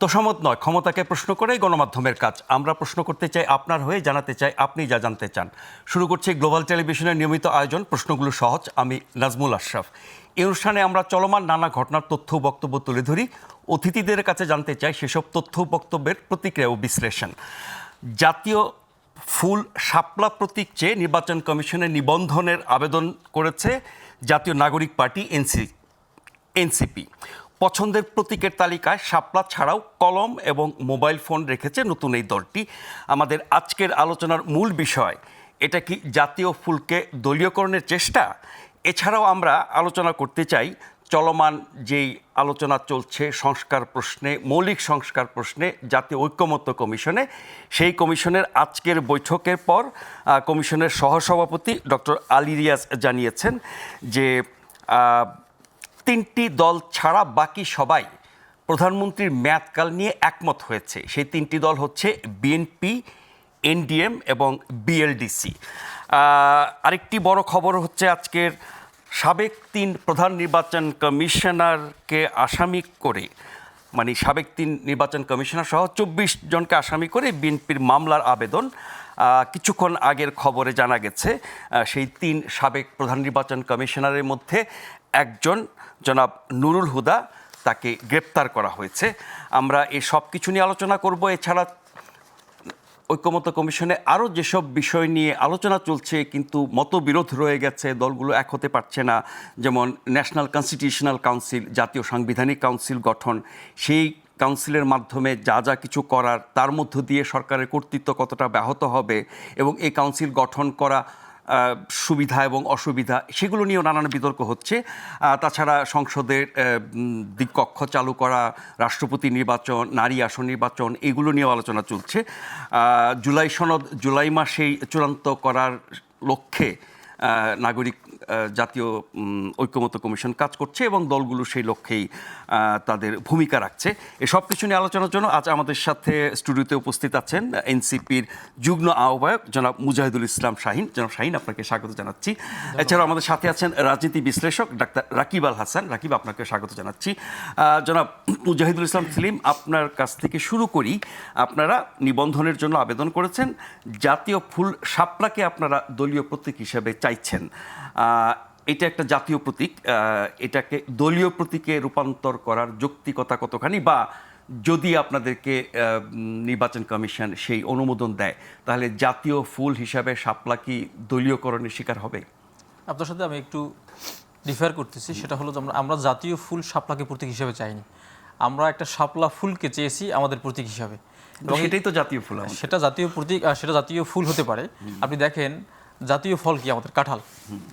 তোষামত নয়, ক্ষমতাকে প্রশ্ন করেই গণমাধ্যমের কাজ। আমরা প্রশ্ন করতে চাই আপনার হয়ে, জানাতে চাই আপনি যা জানতে চান। শুরু করছি গ্লোবাল টেলিভিশনের নিয়মিত আয়োজন প্রশ্নগুলো সহজ। আমি নাজমুল আশরাফ। এই অনুষ্ঠানে আমরা চলমান নানা ঘটনার তথ্য ও বক্তব্য তুলে ধরি। অতিথিদের কাছে জানতে চাই সেসব তথ্য বক্তব্যের প্রতিক্রিয়া ও বিশ্লেষণ। জাতীয় ফুল শাপলা প্রতীক চেয়ে নির্বাচন কমিশনে নিবন্ধনের আবেদন করেছে জাতীয় নাগরিক পার্টি এনসিপি। পছন্দের প্রতীকের তালিকায় শাপলা ছাড়াও কলম এবং মোবাইল ফোন রেখেছে নতুন এই দলটি। আমাদের আজকের আলোচনার মূল বিষয়, এটা কি জাতীয় ফুলকে দলীয়করণের চেষ্টা? এছাড়াও আমরা আলোচনা করতে চাই চলমান যেই আলোচনা চলছে সংস্কার প্রশ্নে, মৌলিক সংস্কার প্রশ্নে জাতীয় ঐক্যমত্য কমিশনে। সেই কমিশনের আজকের বৈঠকের পর কমিশনের সহসভাপতি ডক্টর আলী রিয়াজ জানিয়েছেন যে তিনটি দল ছাড়া বাকি সবাই প্রধানমন্ত্রীর মেয়াদকাল নিয়ে একমত হয়েছে। সেই তিনটি দল হচ্ছে বিএনপি, এনডিএম এবং বিএলডিসি। আরেকটি বড় খবর হচ্ছে আজকের সাবেক 3 প্রধান নির্বাচন কমিশনারকে আসামি করে, মানে সাবেক 3 নির্বাচন কমিশনার সহ 24 জনকে আসামি করে বিএনপির মামলার আবেদন। কিছুক্ষণ আগের খবরে জানা গেছে সেই 3 সাবেক প্রধান নির্বাচন কমিশনারের মধ্যে একজন জনাব নুরুল হুদা, তাকে গ্রেপ্তার করা হয়েছে। আমরা এই সব কিছু নিয়ে আলোচনা করব। এছাড়া ঐক্যমত্য কমিশনে আরও যেসব বিষয় নিয়ে আলোচনা চলছে কিন্তু মতবিরোধ রয়ে গেছে, দলগুলো এক হতে পারছে না, যেমন ন্যাশনাল কনস্টিটিউশনাল কাউন্সিল, জাতীয় সাংবিধানিক কাউন্সিল গঠন, সেই কাউন্সিলের মাধ্যমে যা যা কিছু করার তার মধ্য দিয়ে সরকারের কর্তৃত্ব কতটা ব্যাহত হবে এবং এই কাউন্সিল গঠন করা সুবিধা এবং অসুবিধা, সেগুলো নিয়েও নানান বিতর্ক হচ্ছে। তাছাড়া সংসদের দ্বিকক্ষ চালু করা, রাষ্ট্রপতি নির্বাচন, নারী আসন নির্বাচন, এগুলো নিয়েও আলোচনা চলছে। জুলাই সনদ জুলাই মাসেই চূড়ান্ত করার লক্ষ্যে নাগরিক জাতীয় ঐক্যমত্য কমিশন কাজ করছে এবং দলগুলো সেই লক্ষ্যেই তাদের ভূমিকা রাখছে। এসব কিছু নিয়ে আলোচনার জন্য আজ আমাদের সাথে স্টুডিওতে উপস্থিত আছেন এনসিপির যুগ্ম আহ্বায়ক জনাব মুজাহিদুল ইসলাম শাহীন। জনাব শাহীন, আপনাকে স্বাগত জানাচ্ছি। এছাড়াও আমাদের সাথে আছেন রাজনীতি বিশ্লেষক ডাক্তার রাকিব আল হাসান। রাকিব, আপনাকে স্বাগত জানাচ্ছি। জনাব মুজাহিদুল ইসলাম সেলিম, আপনার কাছ থেকে শুরু করি। আপনারা নিবন্ধনের জন্য আবেদন করেছেন, জাতীয় ফুল শাপলাকে আপনারা দলীয় প্রতীক হিসেবে চাইছেন। এটা একটা জাতীয় প্রতীক, এটাকে দলীয় প্রতীকে রূপান্তর করার যৌক্তিকতা কতখানি, বা যদি আপনাদেরকে নির্বাচন কমিশন সেই অনুমোদন দেয় তাহলে জাতীয় ফুল হিসাবে শাপলা কি দলীয়করণের শিকার হবে? আপনার সাথে আমি একটু ডিফার করতেছি। সেটা হলো যে আমরা জাতীয় ফুল শাপলাকে প্রতীক হিসেবে চাইনি, আমরা একটা শাপলা ফুলকে চেয়েছি আমাদের প্রতীক হিসাবে, এবং এটাই তো জাতীয় ফুল। সেটা জাতীয় প্রতীক, সেটা জাতীয় ফুল হতে পারে। আপনি দেখেন জাতীয় ফল কি আমাদের কাঁঠাল,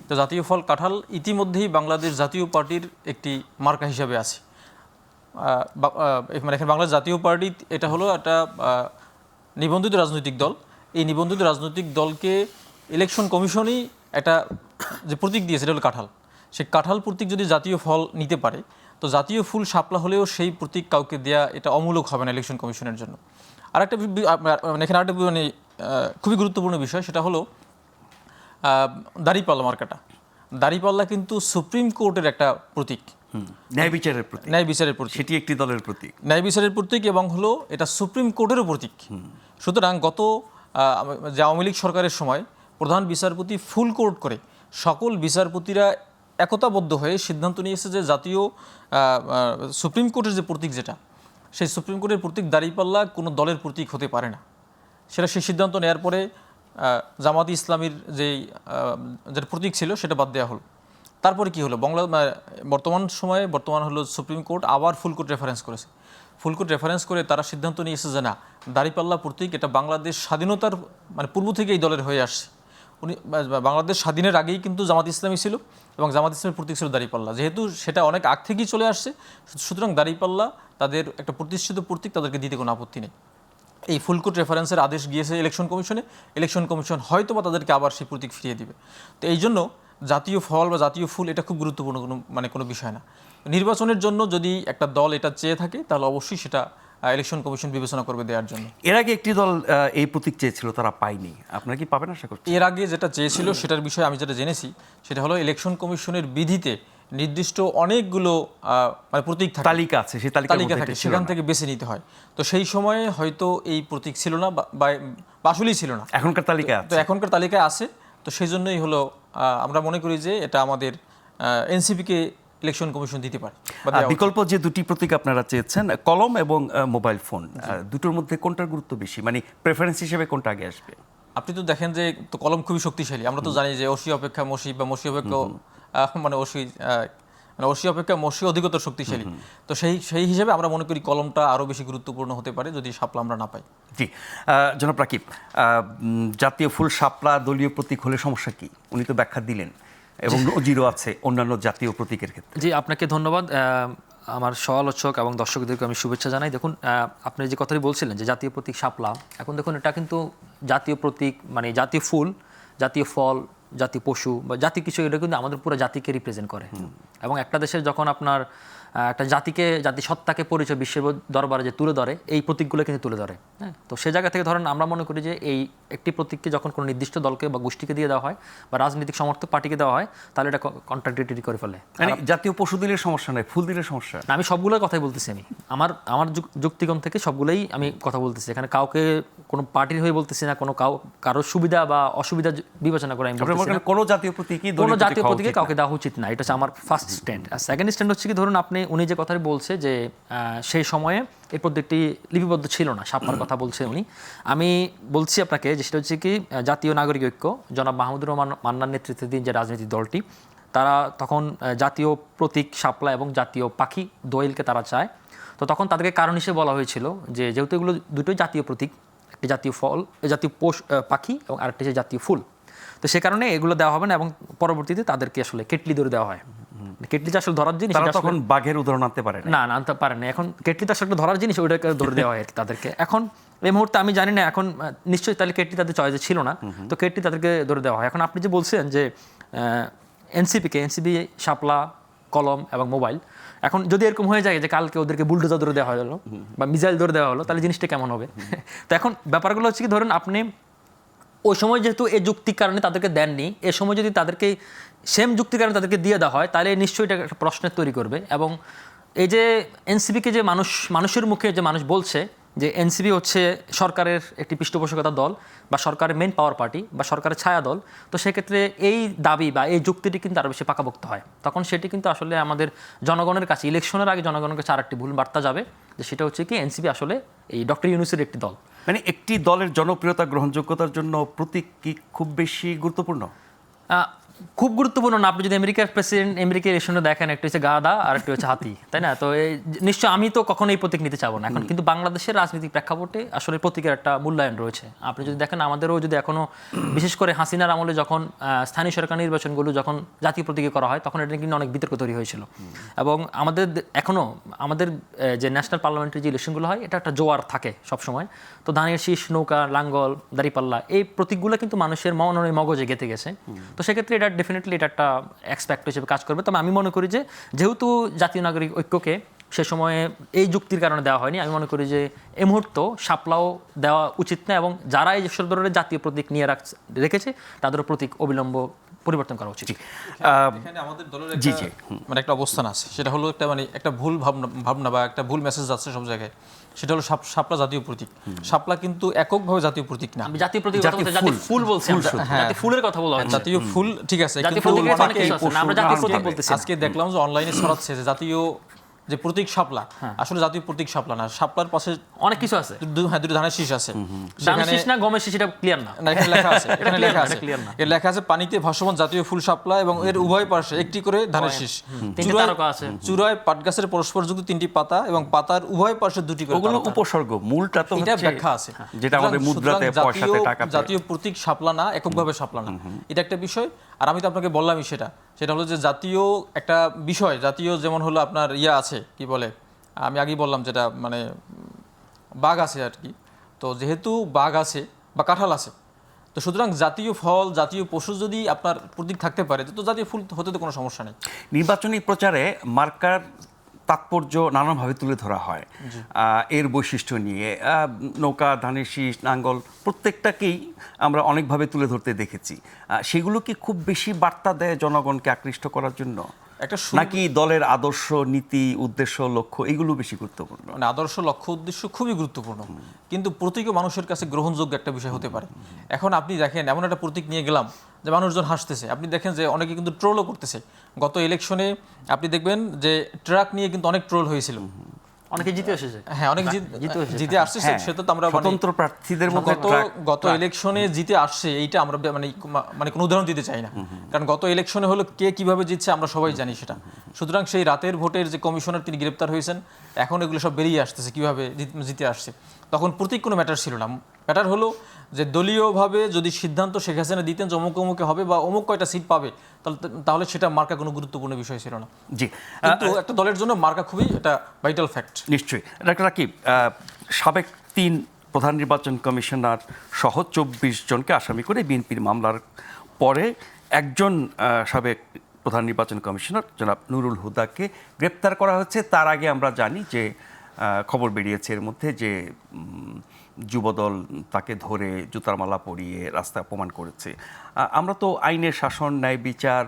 তো জাতীয় ফল কাঁঠাল ইতিমধ্যেই বাংলাদেশ জাতীয় পার্টির একটি মার্কা হিসাবে আছে। মানে এখানে বাংলাদেশ জাতীয় পার্টি এটা হলো একটা নিবন্ধিত রাজনৈতিক দল। এই নিবন্ধিত রাজনৈতিক দলকে ইলেকশন কমিশনই একটা যে প্রতীক দিয়েছে সেটা হলো কাঁঠাল। সেই কাঁঠাল প্রতীক যদি জাতীয় ফল নিতে পারে, তো জাতীয় ফুল শাপলা হলেও সেই প্রতীক কাউকে দেয়া এটা অমূলক হবে না ইলেকশন কমিশনের জন্য। আরেকটা এখানে আরেকটা মানে খুবই গুরুত্বপূর্ণ বিষয়, সেটা হলো দাঁড়িপাল্লা মার্কাটা। দাঁড়িপাল্লা কিন্তু সুপ্রিম কোর্টের একটা প্রতীক, ন্যায় বিচারের প্রতীক। ন্যায় বিচারের প্রতীক, সেটি একটি দলের প্রতীক, ন্যায় বিচারের প্রতীক, এবং হলো এটা সুপ্রিম কোর্টেরও প্রতীক। সুতরাং গত যে আওয়ামী লীগ সরকারের সময় প্রধান বিচারপতি ফুল কোর্ট করে সকল বিচারপতিরা একতাবদ্ধ হয়ে সিদ্ধান্ত নিয়েছে যে জাতীয় সুপ্রিম কোর্টের যে প্রতীক, যেটা সেই সুপ্রিম কোর্টের প্রতীক দাঁড়িপাল্লা কোনো দলের প্রতীক হতে পারে না। সেটা সেই সিদ্ধান্ত নেওয়ার পরে জামাতি ইসলামীর যেটা প্রতীক ছিল সেটা বাদ দেওয়া হলো। তারপরে কি হলো, বর্তমান হলো সুপ্রিম কোর্ট আবার ফুল কোর্ট রেফারেন্স করেছে। ফুল কোর্ট রেফারেন্স করে তারা সিদ্ধান্ত নিয়েছে যে না, দাঁড়িপাল্লা প্রতীক এটা বাংলাদেশ স্বাধীনতার মানে পূর্ব থেকে এই দলের হয়ে আসছে। বাংলাদেশ স্বাধীনের আগেই কিন্তু জামাত ইসলামী ছিল এবং জামাত ইসলামের প্রতীক ছিল দাঁড়িপাল্লা। যেহেতু সেটা অনেক আগ থেকেই চলে আসছে, সুতরাং দাঁড়িপাল্লা তাদের একটা প্রতিষ্ঠিত প্রতীক, তাদেরকে দিতে কোনো আপত্তি নেই। এই ফুলকোর্ট রেফারেন্সের আদেশ গিয়েছে ইলেকশন কমিশনে, ইলেকশন কমিশন হয়তো বা তাদেরকে আবার সেই প্রতীক ফিরিয়ে দিবে। তো এই জন্য জাতীয় ফল বা জাতীয় ফুল এটা খুব গুরুত্বপূর্ণ কোনো বিষয় না। নির্বাচনের জন্য যদি একটা দল এটা চেয়ে থাকে তাহলে অবশ্যই সেটা ইলেকশন কমিশন বিবেচনা করবে দেওয়ার জন্য। এর আগে একটি দল এই প্রতীক চেয়েছিল, তারা পায়নি, আপনারা কি পাবেন আশা করছেন? এর আগে যেটা চেয়েছিল সেটার বিষয়ে আমি যেটা জেনেছি সেটা হলো ইলেকশন কমিশনের বিধিতে নির্দিষ্ট অনেকগুলো মানে প্রতীক থাকে, তালিকা আছে, সেই তালিকা মধ্যে থাকে, এটা ছিল সেখান না। থেকে বেছে নিতে হয়। তো সেই সময়ে হয়তো এই প্রতীক ছিল না বা আসলেই ছিল না। এখনকার তালিকায় তো আছে। এখনকার তালিকায় আছে। তো সেই জন্যই হলো আমরা মনে করি যে এটা আমাদের এনসিপিকে ইলেকশন কমিশন দিতে পারে বা দেওয়া উচিত। বিকল্প যে দুটি প্রতীক আপনারা চেয়েছেন, কলম এবং মোবাইল ফোন, দুটোর মধ্যে কোনটার গুরুত্ব বেশি, মানে প্রেফারেন্স হিসেবে কোনটা আগে আসবে? আপনি তো দেখেন যে তো কলম খুবই শক্তিশালী। আমরা তো জানি যে অসি অপেক্ষা মসি বা মসি অপেক্ষা মানে অসি অপেক্ষা মসি অধিকতর শক্তিশালী। তো সেই হিসেবে আমরা মনে করি কলমটা আরো বেশি গুরুত্বপূর্ণ হতে পারে যদি শাপলা আমরা না পাই। জি, জনাব রাকিব, জাতীয় ফুল শাপলা দলীয় প্রতীক হলে সমস্যা কি? উনি তো ব্যাখ্যা দিলেন, এবং নজিরও আছে অন্যান্য জাতীয় প্রতীকের ক্ষেত্রে। জি, আপনাকে ধন্যবাদ। আমার সমালোচক এবং দর্শকদেরকে আমি শুভেচ্ছা জানাই। দেখুন, আপনি যে কথাটি বলছিলেন যে জাতীয় প্রতীক শাপলা, এখন দেখুন এটা কিন্তু জাতীয় প্রতীক, মানে জাতীয় ফুল, জাতীয় ফল, জাতীয় পশু বা জাতীয় কিছু, এটা কিন্তু আমাদের পুরো জাতিকে রিপ্রেজেন্ট করে। এবং একটা দেশের যখন আপনার একটা জাতিকে, জাতিসত্তাকে পরিচয় বিশ্বের দরবারে যে তুলে ধরে, এই প্রতীকগুলো কিন্তু তুলে ধরে। হ্যাঁ, তো সে জায়গা থেকে ধরেন আমরা মনে করি যে এই একটি প্রতীককে যখন কোনো নির্দিষ্ট দলকে বা গোষ্ঠীকে দিয়ে দেওয়া হয় বা রাজনৈতিক সমর্থক পার্টিকে দেওয়া হয়, তাহলে এটা কন্ট্রাডিক্টরি করে ফেলে। মানে জাতীয় পশু দিলে সমস্যা নাই, ফুল দিলে সমস্যা। না, আমি সবগুলোর কথাই বলতেছি। আমি আমার যুক্তিকোণ থেকে সবগুলোই আমি কথা বলতেছি। এখানে কাউকে কোনো পার্টির হয়ে বলতেছি না, কারোর সুবিধা বা অসুবিধা বিবেচনা করে আমি বলতেছি না। কোনো জাতীয় প্রতীকই কোনো জাতীয় প্রতীকে কাউকে দেওয়া উচিত না, এটা হচ্ছে আমার ফার্স্ট স্ট্যান্ড। আর সেকেন্ড স্ট্যান্ড হচ্ছে কি, ধরুন উনি যে কথাটি বলছে যে সেই সময়ে এই প্রত্যেকটি লিপিবদ্ধ ছিল না, শাপলার কথা বলছে উনি। আমি বলছি আপনাকে যে সেটা হচ্ছে কি, জাতীয় নাগরিক ঐক্য, জনাব মাহমুদুর রহমান মান্নার নেতৃত্বাধীন যে রাজনৈতিক দলটি, তারা তখন জাতীয় প্রতীক শাপলা এবং জাতীয় পাখি দোয়েলকে তারা চায়। তো তখন তাদেরকে কারণ হিসেবে বলা হয়েছিল যে যেহেতু এগুলো দুটোই জাতীয় প্রতীক, একটি জাতীয় ফল, জাতীয় পাখি এবং আরেকটি হচ্ছে জাতীয় ফুল, তো সে কারণে এগুলো দেওয়া হবে না। এবং পরবর্তীতে তাদেরকে আসলে কেটলি ধরে দেওয়া হয়। কেটলি আসলে ধরার জিনিস, তখন বাঘের উদাহরণ আনতে পারে না, আনতে পারে না। এখন কেটলি তো আসলে ধরার জিনিস, ওইটাকে ধরে দেওয়া হয় তাদেরকে। এখন এই মুহূর্তে আমি জানি না, এখন নিশ্চয়ই তাহলে কেটলি তাদের চয়েসে ছিল না, তো কেটলি তাদেরকে ধরে দেওয়া হয়। এখন আপনি যে বলছেন যে এনসিপি শাপলা, কলম এবং মোবাইল, এখন যদি এরকম হয়ে যায় যে কালকে ওদেরকে বুলডোজার ধরে দেওয়া হলো বা মিসাইল ধরে দেওয়া হলো, তাহলে জিনিসটা কেমন হবে? তো এখন ব্যাপারগুলো হচ্ছে কি, ধরুন আপনি ওই সময় যেহেতু এই যুক্তির কারণে তাদেরকে দেননি, এ সময় যদি তাদেরকে সেম যুক্তির কারণে তাদেরকে দিয়ে দেওয়া হয়, তাহলে নিশ্চয়ই এটা একটা প্রশ্নের তৈরি করবে। এবং এই যে এনসিপিকে যে মানুষের মুখে যে মানুষ বলছে যে এনসিপি হচ্ছে সরকারের একটি পৃষ্ঠপোষকতার দল বা সরকারের মেন পাওয়ার পার্টি বা সরকারের ছায়া দল, তো সেক্ষেত্রে এই দাবি বা এই যুক্তিটি কিন্তু আরও বেশি পাকাপোক্ত হয়। তখন সেটি কিন্তু আসলে আমাদের জনগণের কাছে ইলেকশনের আগে জনগণের কাছে আরেকটি ভুল বার্তা যাবে, যে সেটা হচ্ছে কি এনসিপি আসলে এই ডক্টর ইউনূসের একটি দল। মানে একটি দলের জনপ্রিয়তা, গ্রহণযোগ্যতার জন্য প্রতীক কি খুব বেশি গুরুত্বপূর্ণ? খুব গুরুত্বপূর্ণ না। আপনি যদি আমেরিকার প্রেসিডেন্ট আমেরিকার ইলেকশনে দেখেন, একটা হচ্ছে গাধা আর একটা হচ্ছে হাতি, তাই না? তো নিশ্চয় আমি তো কখনো এই প্রতীক নিতে চাবো না। এখন কিন্তু বাংলাদেশের রাজনৈতিক প্রেক্ষাপটে আসলে প্রতীকের একটা মূল্যায়ন রয়েছে। আপনি যদি দেখেন, আমাদেরও যদি এখনো, বিশেষ করে হাসিনার আমলে যখন স্থানীয় সরকার নির্বাচনগুলো যখন জাতীয় প্রতীকে করা হয়, তখন এটা কিন্তু অনেক বিতর্ক তৈরি হয়েছিল। এবং এখনো আমাদের যে ন্যাশনাল পার্লামেন্টারি যে ইলেকশনগুলো হয়, এটা একটা জোয়ার থাকে সবসময়। তো ধানের শীষ, নৌকা, লাঙ্গল, দাঁড়িপাল্লা, এই প্রতীকগুলো কিন্তু মানুষের মগজে গেঁথে গেছে। তো সেক্ষেত্রে এটা ডেফিনেটলি এটা একটা এক্সপেক্ট হিসেবে কাজ করবে। তবে আমি মনে করি যে যেহেতু জাতীয় নাগরিক ঐক্যকে সে সময়ে এই যুক্তির কারণে দেওয়া হয়নি, আমি মনে করি যে এই মুহূর্ত শাপলাও দেওয়া উচিত না। এবং যারা এই যেসব ধরনের জাতীয় প্রতীক নিয়ে রেখেছে, তাদেরও প্রতীক অবিলম্ব পরিবর্তন করা উচিত। এখানে আমাদের দলের মানে একটা অবস্থান আছে, সেটা হলো একটা ভুল ভাবনা বা একটা ভুল মেসেজ যাচ্ছে সব জায়গায়। সেটা হলো শাপলা জাতীয় প্রতীক। শাপলা কিন্তু এককভাবে জাতীয় প্রতীক না। আমি জাতীয় প্রতীক কথা বলতে, জাতীয় ফুল বলছি, জাতীয় ফুলের কথা বলা হচ্ছে। জাতীয় ফুল ঠিক আছে, জাতীয় প্রতীকের অনেক কিছু আছে, আমরা জাতীয় প্রতীক বলতেছি। আজকে দেখলাম যে অনলাইনে ছড়াচ্ছে যে জাতীয় যে প্রতীক শাপলা, আসলে জাতীয় প্রতীক শাপলা না। শাপলার পাশে অনেক কিছু আছে, দুটো ধানের শীষ আছে। ধানের শীষ না গমের শীষ, এটা ক্লিয়ার না। এখানে লেখা আছে, এখানে লেখা আছে, ক্লিয়ার না। এর লেখা আছে পানিতে ভাসমান জাতীয় ফুল শাপলা এবং এর উভয় পাশে একটি করে ধানের শীষ। চূড়ায় পাট গাছের পরস্পরযুক্ত 3টি পাতা এবং পাতার উভয় পাশে 2টি করে। ওগুলো উপসর্গ, মূলটা তো এটা ব্যাখ্যা আছে, যেটা আমাদের মুদ্রাতে, পয়সাতে, টাকাতে। জাতীয় প্রতীক শাপলা না, এককভাবে শাপলা না, এটা একটা বিষয়। আর আমি তো আপনাকে বললামই সেটা হলো যে জাতীয় একটা বিষয়, জাতীয় যেমন হলো আপনার আছে কি বলে, আমি আগেই বললাম যেটা মানে বাঘ আছে আর কি। তো যেহেতু বাঘ আছে বা কাঁঠাল আছে, তো সুতরাং জাতীয় ফল, জাতীয় পশু যদি আপনার প্রতীক থাকতে পারে, তো জাতীয় ফুল হতে তো কোনো সমস্যা নেই। নির্বাচনী প্রচারে মার্কার তাৎপর্য নানানভাবে তুলে ধরা হয় এর বৈশিষ্ট্য নিয়ে। নৌকা, ধানের শীষ, নাঙ্গল প্রত্যেকটাকেই আমরা অনেকভাবে তুলে ধরতে দেখেছি। সেগুলো কি খুব বেশি বার্তা দেয় জনগণকে আকৃষ্ট করার জন্য? একটা নাকি দলের আদর্শ, নীতি, উদ্দেশ্য, লক্ষ্য এগুলো বেশি গুরুত্বপূর্ণ? মানে আদর্শ, লক্ষ্য, উদ্দেশ্য খুবই গুরুত্বপূর্ণ, কিন্তু প্রতীকও মানুষের কাছে গ্রহণযোগ্য একটা বিষয় হতে পারে। এখন আপনি দেখেন, এমন একটা প্রতীক নিয়ে গেলাম যে মানুষজন হাসতেছে, আপনি দেখেন যে অনেকে কিন্তু ট্রোলও করতেছে। গত ইলেকশনে আপনি দেখবেন যে ট্রাক নিয়ে কিন্তু অনেক ট্রোল হয়েছিল। অনেকে জিতে এসেছে। হ্যাঁ, অনেক জিতে আসছে, সেটা তো আমরা স্বতন্ত্র প্রার্থীদের মধ্যে গত ইলেকশনে জিতে আসছে, এইটা আমরা মানে কোনো উদাহরণ দিতে চাই না, কারণ গত ইলেকশনে হলো কে কিভাবে জিতছে আমরা সবাই জানি সেটা। সুতরাং সেই রাতের ভোটের যে কমিশনার তিনি গ্রেপ্তার হয়েছেন, এখন এগুলো সব বেরিয়ে আসতেছে কিভাবে জিতে আসছে। তখন প্রতীক কোনো ম্যাটার ছিল না, ম্যাটার হলো যে দলীয়ভাবে যদি সিদ্ধান্ত শেখ হাসিনা দিতেন যে অমুক অমুকে হবে বা অমুক কয়টা সিট পাবে, তাহলে সেটা মার্কা কোনো গুরুত্বপূর্ণ বিষয় ছিল না। জি, কিন্তু একটা দলের জন্য মার্কা খুবই এটা ভাইটাল ফ্যাক্ট। নিশ্চয়ই। ডাক্তার রাকিব, সাবেক 3 প্রধান নির্বাচন কমিশনার সহ 24 জনকে আসামি করে বিএনপির মামলার পরে একজন সাবেক প্রধান নির্বাচন কমিশনার জনাব নুরুল হুদাকে গ্রেপ্তার করা হচ্ছে। তার আগে আমরা জানি যে খবর বেরিয়েছে এর মধ্যে যে যুবদল তাকে ধরে জুতার মালা পরিয়ে রাস্তায় অপমান করেছে। আমরা তো আইনের শাসন, ন্যায় বিচার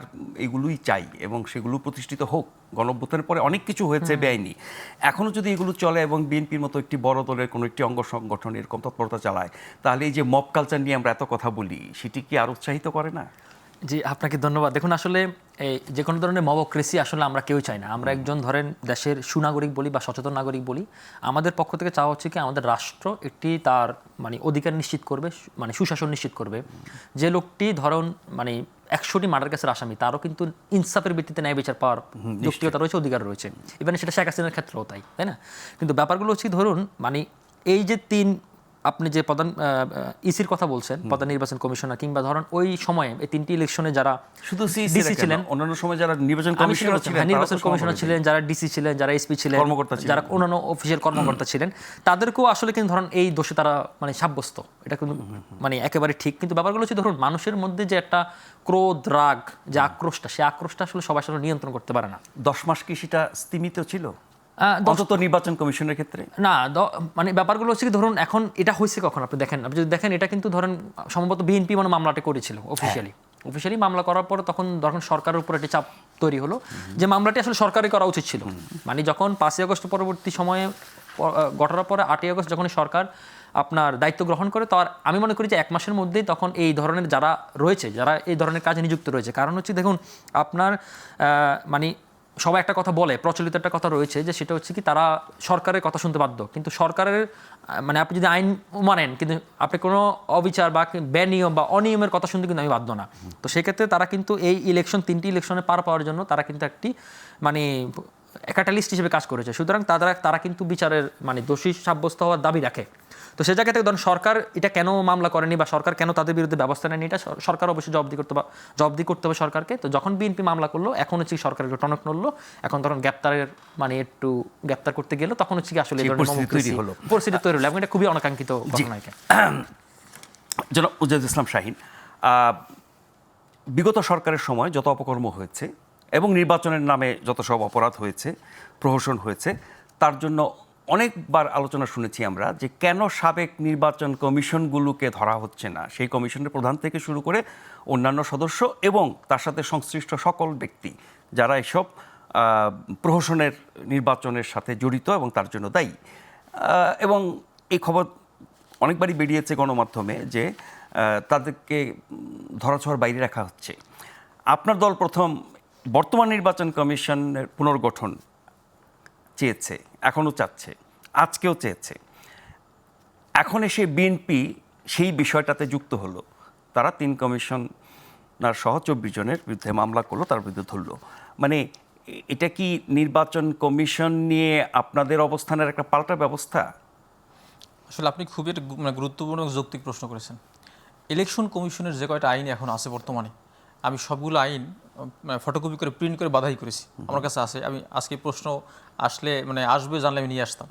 এগুলোই চাই এবং সেগুলো প্রতিষ্ঠিত হোক। গণঅভ্যুত্থানের পরে অনেক কিছু হয়েছে বেআইনি, এখনও যদি এগুলো চলে এবং বিএনপির মতো একটি বড় দলের কোনো একটি অঙ্গ সংগঠন এরকম তৎপরতা চালায়, তাহলে এই যে মব কালচার নিয়ে আমরা এত কথা বলি, সেটি কি আর উৎসাহিত করে না? জি, আপনাকে ধন্যবাদ। দেখুন, আসলে এই যে কোনো ধরনের মবক্রেসি আসলে আমরা কেউ চাই না। আমরা একজন ধরেন দেশের সুনাগরিক বলি বা সচেতন নাগরিক বলি, আমাদের পক্ষ থেকে চাওয়া হচ্ছে কি আমাদের রাষ্ট্র একটি তার মানে অধিকার নিশ্চিত করবে, মানে সুশাসন নিশ্চিত করবে। যে লোকটি ধরুন মানে 100টি মার্ডার কেসের আসামি, তারও কিন্তু ইনসাফের ভিত্তিতে ন্যায় বিচার পাওয়ার যৌক্তিকতা রয়েছে, অধিকার রয়েছে। ইভেন সেটা শেখ হাসিনার ক্ষেত্রেও তাই, তাই না? কিন্তু ব্যাপারগুলো হচ্ছে ধরুন মানে এই যে আপনি যে প্রধান ইসির কথা বলছেন, প্রধান নির্বাচন কমিশনার, কিংবা ধরেন ওই সময়ে এই 3টি ইলেকশনে যারা শুধু ডিসি ছিলেন, অন্যান্য সময় যারা নির্বাচন কমিশনার ছিলেন, নির্বাচন কমিশনার ছিলেন, যারা ডিসি ছিলেন, যারা এসপি ছিলেন, যারা অন্যান্য অফিসিয়াল কর্মকর্তা ছিলেন, তাদেরকেও আসলে কিন্তু ধরেন এই দোষে তারা মানে সাব্যস্ত, এটা কিন্তু মানে একেবারে ঠিক। কিন্তু ব্যাপারগুলো হচ্ছে ধরুন মানুষের মধ্যে যে একটা ক্রোধ, রাগ, যে আক্রোশটা, সেই আক্রোশটা আসলে সবাই আসলে নিয়ন্ত্রণ করতে পারে না। 10 মাস কি সেটা স্তীমিত ছিল অন্তত নির্বাচন কমিশনের ক্ষেত্রে? না, মানে ব্যাপারগুলো হচ্ছে কি ধরুন এখন এটা হয়েছে কখন আপনি দেখেন, আপনি যদি দেখেন এটা কিন্তু ধরেন সম্ভবত বিএনপি মানে মামলাটা করেছিল অফিসিয়ালি মামলা করার পর তখন সরকারের উপর একটি চাপ তৈরি হলো যে মামলাটি আসলে সরকারই করা উচিত ছিল। মানে যখন 5ই আগস্ট পরবর্তী সময়ে ঘটনার পরে 8ই আগস্ট যখন সরকার আপনার দায়িত্ব গ্রহণ করে, তো আমি মনে করি যে 1 মাসের মধ্যেই তখন এই ধরনের যারা রয়েছে, যারা এই ধরনের কাজে নিযুক্ত রয়েছে, কারণ হচ্ছে দেখুন আপনার মানে সবাই একটা কথা বলে, প্রচলিত একটা কথা রয়েছে যে সেটা হচ্ছে কি তারা সরকারের কথা শুনতে বাধ্য, কিন্তু সরকারের মানে আপনি যদি আইন মানেন কিন্তু আপনি কোনো অবিচার বা বেনিয়ম বা অনিয়মের কথা শুনতে কিন্তু আমি বাধ্য না। তো সেক্ষেত্রে তারা কিন্তু এই 3টি ইলেকশনে পার পাওয়ার জন্য তারা কিন্তু একটি মানে ক্যাটালিস্ট হিসেবে কাজ করেছে। সুতরাং তারা কিন্তু বিচারের মানে দোষী সাব্যস্ত হওয়ার দাবি রাখে। তো সে জায়গা থেকে ধরুন সরকার এটা কেন মামলা করেনি বা সরকার কেন তাদের বিরুদ্ধে ব্যবস্থা নেয়নি, এটা সরকার অবশ্যই জবাবদিহি করতে হবে সরকারকে। তো যখন বিএনপি মামলা করলো, এখন হচ্ছে সরকার একটু টনক নড়লো, এখন ধরুন গ্রেপ্তারের মানে একটু গ্রেপ্তার করতে গেল, তখন হচ্ছে কি আসলে পরিস্থিতি তৈরি হলো এবং এটা খুবই অনাকাঙ্ক্ষিত ঘটনা। জনাব উজাইদুল ইসলাম শাহীন, বিগত সরকারের সময় যত অপকর্ম হয়েছে এবং নির্বাচনের নামে যত সব অপরাধ হয়েছে, প্রহসন হয়েছে, তার জন্য অনেকবার আলোচনা শুনেছি আমরা যে কেন সাবেক নির্বাচন কমিশনগুলোকে ধরা হচ্ছে না। সেই কমিশনের প্রধান থেকে শুরু করে অন্যান্য সদস্য এবং তার সাথে সংশ্লিষ্ট সকল ব্যক্তি যারা এসব প্রহসনের নির্বাচনের সাথে জড়িত এবং তার জন্য দায়ী। এবং এই খবর অনেকবারই বেরিয়েছে গণমাধ্যমে যে তাদেরকে ধরাছোঁয়ার বাইরে রাখা হচ্ছে। আপনার দল প্রথম বর্তমান নির্বাচন কমিশনের পুনর্গঠন চেয়েছে, এখনও চাচ্ছে, আজকেও চেয়েছে। এখন এসে বিএনপি সেই বিষয়টাতে যুক্ত হলো, তারা 3 কমিশনার সহ 24 জনের বিরুদ্ধে মামলা করলো, তার বিরুদ্ধে ধরলো। মানে এটা কি নির্বাচন কমিশন নিয়ে আপনাদের অবস্থানের একটা পাল্টা ব্যবস্থা? আসলে আপনি খুবই একটা গুরুত্বপূর্ণ যৌক্তিক প্রশ্ন করেছেন। ইলেকশন কমিশনের যে কয়টা আইন এখন আছে বর্তমানে, আমি সবগুলো আইন ফটোকপি করে প্রিন্ট করে বাধাই করেছি, আমার কাছে আছে। আমি আজকে প্রশ্ন আসবে জানলে আমি নিয়ে আসতাম।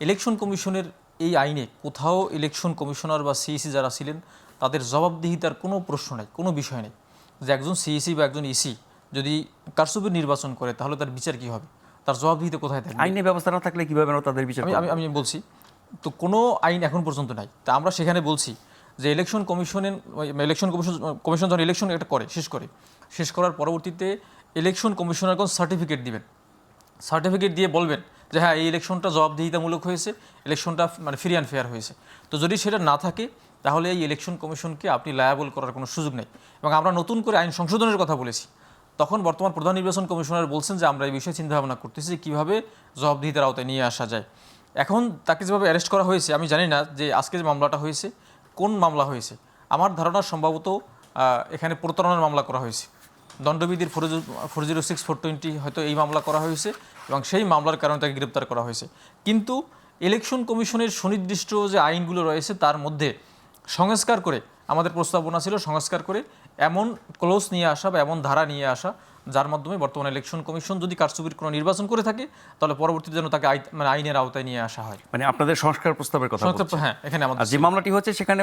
ইলেকশন কমিশনের এই আইনে কোথাও ইলেকশন কমিশনার বা সিইসি যারা ছিলেন তাদের জবাবদিহিতার কোনো প্রশ্ন নেই, কোনো বিষয় নেই যে একজন সিইসি বা একজন ইসি যদি কারচুপি নির্বাচন করে তাহলে তার বিচার কী হবে, তার জবাবদিহিতা কোথায় থাকবে? আইনে ব্যবস্থা না থাকলে কীভাবে তাদের বিচার? আমি বলছি তো কোনো আইন এখন পর্যন্ত নাই। তা আমরা সেখানে বলছি যে ইলেকশন কমিশন যখন ইলেকশন এটা শেষ করার পরবর্তীতে ইলেকশন কমিশনারগণ সার্টিফিকেট দিবেন, সার্টিফিকেট দিয়ে বলবেন যে হ্যাঁ এই ইলেকশনটা জবাবদিহিতামূলক হয়েছে, ইলেকশনটা মানে ফ্রি অ্যান্ড ফেয়ার হয়েছে। তো যদি সেটা না থাকে তাহলে এই ইলেকশন কমিশনকে আপনি লায়াবল করার কোনো সুযোগ নেই। এবং আমরা নতুন করে আইন সংশোধনের কথা বলেছি, তখন বর্তমান প্রধান নির্বাচন কমিশনার বলছেন যে আমরা এই বিষয়ে চিন্তাভাবনা করতেছি কীভাবে জবাবদিহিতার আওতায় নিয়ে আসা যায়। এখন তাকে যেভাবে অ্যারেস্ট করা হয়েছে, আমি জানি না যে আজকে যে মামলাটা হয়েছে কোন মামলা হয়েছে। আমার ধারণা সম্ভবত এখানে প্রতারণার মামলা করা হয়েছে, দণ্ডবিধির 406/420 হয়তো এই মামলা করা হয়েছে এবং সেই মামলার কারণে তাকে গ্রেপ্তার করা হয়েছে। কিন্তু ইলেকশন কমিশনের সুনির্দিষ্ট যে আইনগুলো রয়েছে তার মধ্যে সংস্কার করে, আমাদের প্রস্তাবনা ছিল সংস্কার করে এমন ক্লোজ নিয়ে আসা বা এমন ধারা নিয়ে আসা যার মাধ্যমে বর্তমানে ইলেকশন কমিশন যদি কারচুপির কোনো নির্বাচন করে থাকে তাহলে পরবর্তীতে যেন তাকে মানে আইনের আওতায় নিয়ে আসা হয়। মানে আপনাদের সংস্কার প্রস্তাবের কথা বলছেন। হ্যাঁ, এখানে আমাদের আর যে মামলাটি হচ্ছে সেখানে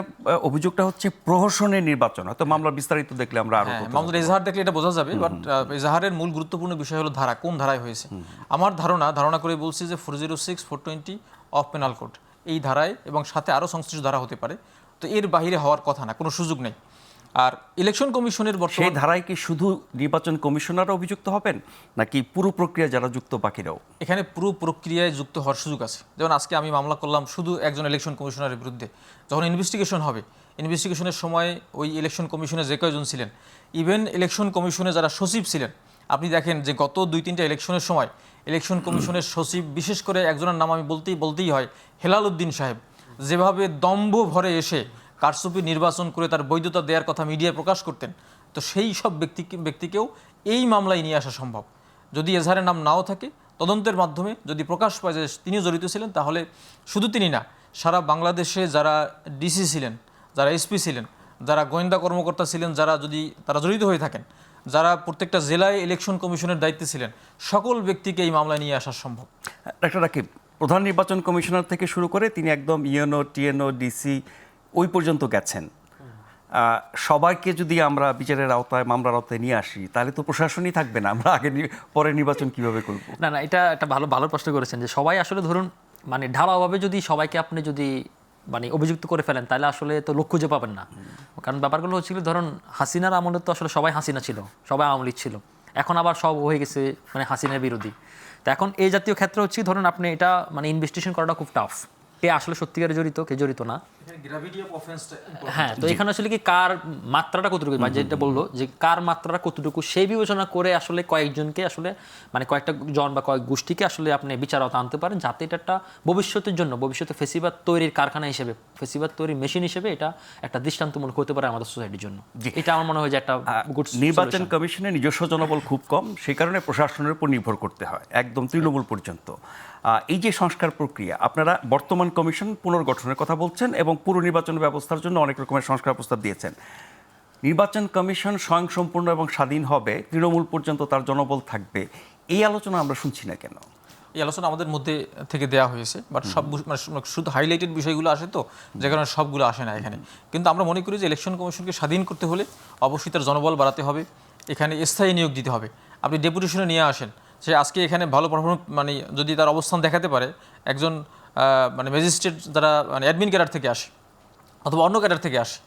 অভিযোগটা হচ্ছে প্রহসনের নির্বাচন, হয়তো মামলার বিস্তারিত দেখলে আমরা আরো মামলার এজাহার দেখলে এটা বোঝা যাবে, বাট এজাহারের মূল গুরুত্বপূর্ণ বিষয় হলো ধারা, কোন ধারায় হয়েছে। আমার ধারণা করে বলছি যে 406/420 অফ পেনাল কোড এই ধারায় এবং সাথে আরও সংশ্লিষ্ট ধারা হতে পারে, তো এর বাইরে হওয়ার কথা না, কোনো সুযোগ নেই। আর ইলেকশন কমিশনের সেই ধারায় কি শুধু নির্বাচন কমিশনাররা অভিযুক্ত হবেন নাকি পুরো প্রক্রিয়া যারা যুক্ত বাকিরাও? এখানে পুরো প্রক্রিয়ায় যুক্ত হওয়ার সুযোগ আছে। যেমন আজকে আমি মামলা করলাম শুধু একজন ইলেকশন কমিশনারের বিরুদ্ধে, যখন ইনভেস্টিগেশন হবে, ইনভেস্টিগেশনের সময় ওই ইলেকশন কমিশনে যে কয়জন ছিলেন, ইভেন ইলেকশন কমিশনে যারা সচিব ছিলেন, আপনি দেখেন যে গত 2-3টা ইলেকশনের সময় ইলেকশন কমিশনের সচিব, বিশেষ করে একজনের নাম আমি বলতেই হয়, হেলাল উদ্দিন সাহেব, যেভাবে দম্ভ ভরে এসে কারচুপি নির্বাচন করে তার বৈধতা দেওয়ার কথা মিডিয়ায় প্রকাশ করতেন, তো সেই সব ব্যক্তিকেও এই মামলায় নিয়ে আসা সম্ভব। যদি এজাহারের নাম নাও থাকে, তদন্তের মাধ্যমে যদি প্রকাশ পায় যে তিনিও জড়িত ছিলেন, তাহলে শুধু তিনি না, সারা বাংলাদেশে যারা ডিসি ছিলেন, যারা এসপি ছিলেন, যারা গোয়েন্দা কর্মকর্তা ছিলেন, যদি তারা জড়িত হয়ে থাকেন, যারা প্রত্যেকটা জেলায় ইলেকশন কমিশনের দায়িত্বে ছিলেন, সকল ব্যক্তিকে এই মামলায় নিয়ে আসা সম্ভব। ডাক্তার রাকিব, প্রধান নির্বাচন কমিশনার থেকে শুরু করে তিনি একদম ইউএনও, টিএনও, ডিসি ওই পর্যন্ত গেছেন, সবাইকে যদি আমরা বিচারের আওতায়, মামলার আওতায় নিয়ে আসি তাহলে তো প্রশাসনই থাকবে না, আমরা আগে পরে নির্বাচন কিভাবে করব? না, এটা একটা ভালো প্রশ্ন করেছেন যে সবাই আসলে ধরুন মানে ঢালাওভাবে যদি সবাইকে আপনি যদি মানে অভিযুক্ত করে ফেলেন তাহলে আসলে তো লোক খুঁজে পাবেন না। কারণ ব্যাপারগুলো হচ্ছিল, ধরুন হাসিনার আমলে তো আসলে সবাই হাসিনা ছিল, সবাই আওয়ামী লীগ ছিল, এখন আবার সব হয়ে গেছে মানে হাসিনার বিরোধী। তো এখন এই জাতীয় ক্ষেত্রে হচ্ছে ধরুন আপনি এটা মানে ইনভেস্টিগেশন করাটা খুব টাফ, কে আসলে সত্যিকারে জড়িত, কে জড়িত না। হ্যাঁ, তো এখানে আসলে কি কার মাত্রাটা কতটুকু, মানে যেটা বললো যে কার মাত্রাটা কতটুকু সেই বিবেচনা করে আসলে কয়েকজনকে আসলে মানে কয়েকটা জন বা কয়েক গোষ্ঠীকে আসলে আপনি বিচারত আনতে পারেন, যাতে এটা একটা ভবিষ্যতের জন্য, ভবিষ্যতে ফেসিবাদ তৈরির কারখানা হিসেবে, ফেসিবাদ তৈরির মেশিন হিসেবে এটা একটা দৃষ্টান্তমূলক হতে পারে আমাদের সোসাইটির জন্য। এটা আমার মনে হয় যে একটা নির্বাচন কমিশনের নিজস্ব জনবল খুব কম, সেই কারণে প্রশাসনের উপর নির্ভর করতে হয় একদম তৃণমূল পর্যন্ত। এই যে সংস্কার প্রক্রিয়া, আপনারা বর্তমান কমিশন পুনর্গঠনের কথা বলছেন এবং পুরো নির্বাচন ব্যবস্থার জন্য অনেক রকমের সংস্কার প্রস্তাব দিয়েছেন। নির্বাচন কমিশন স্বয়ংসম্পূর্ণ এবং স্বাধীন হবে, তৃণমূল পর্যন্ত তার জনবল থাকবে, এই আলোচনা আমরা শুনছি না কেন? এই আলোচনা আমাদের মধ্যে থেকে দেওয়া হয়েছে, বাট সব মানে শুধু হাইলাইটেড বিষয়গুলো আসে, তো যে কারণে সবগুলো আসে না এখানে। কিন্তু আমরা মনে করি যে ইলেকশন কমিশনকে স্বাধীন করতে হলে অবশ্যই তার জনবল বাড়াতে হবে, এখানে স্থায়ী নিয়োগ দিতে হবে। আপনি ডেপুটেশনে নিয়ে আসেন, সে আজকে এখানে ভালো পারফরমেন্স মানে যদি তার অবস্থান দেখাতে পারে, একজন মানে ম্যাজিস্ট্রেট যারা মানে অ্যাডমিন ক্যাডার থেকে আসে অথবা অন্য ক্যাডার থেকে আসে,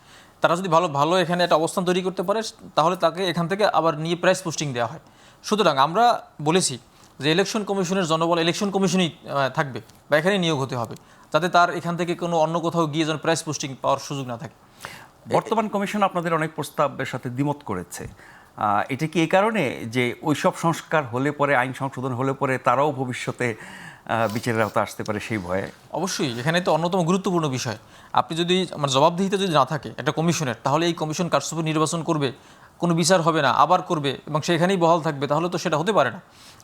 তারা যদি ভালো এখানে একটা অবস্থান তৈরি করতে পারে, তাহলে তাকে এখান থেকে আবার নিয়ে প্রাইস পোস্টিং দেওয়া হয়। সুতরাং আমরা বলেছি যে ইলেকশন কমিশনের জনবল ইলেকশন কমিশনই থাকবে বা এখানে নিয়োগ হতে হবে, যাতে তার এখান থেকে কোনো অন্য কোথাও গিয়ে যেন প্রাইস পোস্টিং পাওয়ার সুযোগ না থাকে। বর্তমান কমিশন আপনাদের অনেক প্রস্তাবের সাথে দ্বিমত করেছে, এটা কি এই কারণে যে ওইসব সংস্কার হলে পরে, আইন সংশোধন হলে পরে তারাও ভবিষ্যতে বিচারের আওতায় আসতে পারে সেই ভয়ে? অবশ্যই, এখানে তো অন্যতম গুরুত্বপূর্ণ বিষয়, আপনি যদি আমার জবাবদিহিতা যদি না থাকে একটা কমিশনের, তাহলে এই কমিশন কারচুপি নির্বাচন করবে, কোনো বিচার হবে না, আবার করবে এবং সেখানেই বহাল থাকবে, তাহলে তো সেটা হতে পারে না।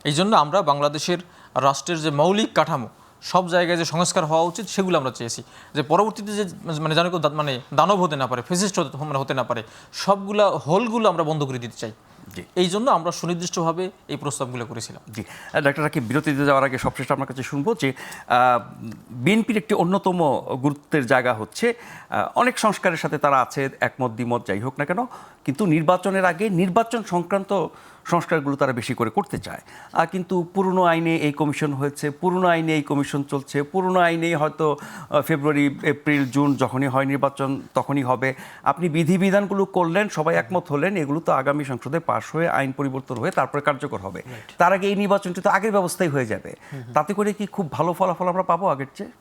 এই জন্য আমরা বাংলাদেশের রাষ্ট্রের যে মৌলিক কাঠামো, সব জায়গায় যে সংস্কার হওয়া উচিত সেগুলো আমরা চেয়েছি, যে পরবর্তীতে যে মানে যেন মানে দানব হতে না পারে, ফেসিস্ট হতে না পারে, সবগুলা হোলগুলো আমরা বন্ধ করে দিতে চাই। এই জন্য আমরা সুনির্দিষ্টভাবে এই প্রস্তাবগুলো করেছিলাম। জি, ডাক্তার রাকিব, বিরতিতে যাওয়ার আগে সবশেষে আপনার কাছে শুনবো যে বিএনপির একটি অন্যতম গুরুত্বের জায়গা হচ্ছে, অনেক সংস্কারের সাথে তারা আছে একমত দ্বিমত যাই হোক না কেন, কিন্তু নির্বাচনের আগে নির্বাচন সংক্রান্ত সংস্কারগুলো তারা বেশি করে করতে চায়। কিন্তু পুরনো আইনে এই কমিশন হয়েছে, পুরনো আইনে এই কমিশন চলছে, পুরনো আইনেই হয়তো ফেব্রুয়ারি, এপ্রিল, জুন যখনই হয় নির্বাচন তখনই হবে। আপনি বিধিবিধানগুলো করলেন, সবাই একমত হলেন, এগুলো তো আগামী সংসদে পাশ হয়ে আইন পরিবর্তন হয়ে তারপরে কার্যকর হবে। তার আগে এই নির্বাচনটি তো আগের ব্যবস্থাই হয়ে যাবে। তাতে করে কি খুব ভালো ফলাফল আমরা পাবো আগের চেয়ে?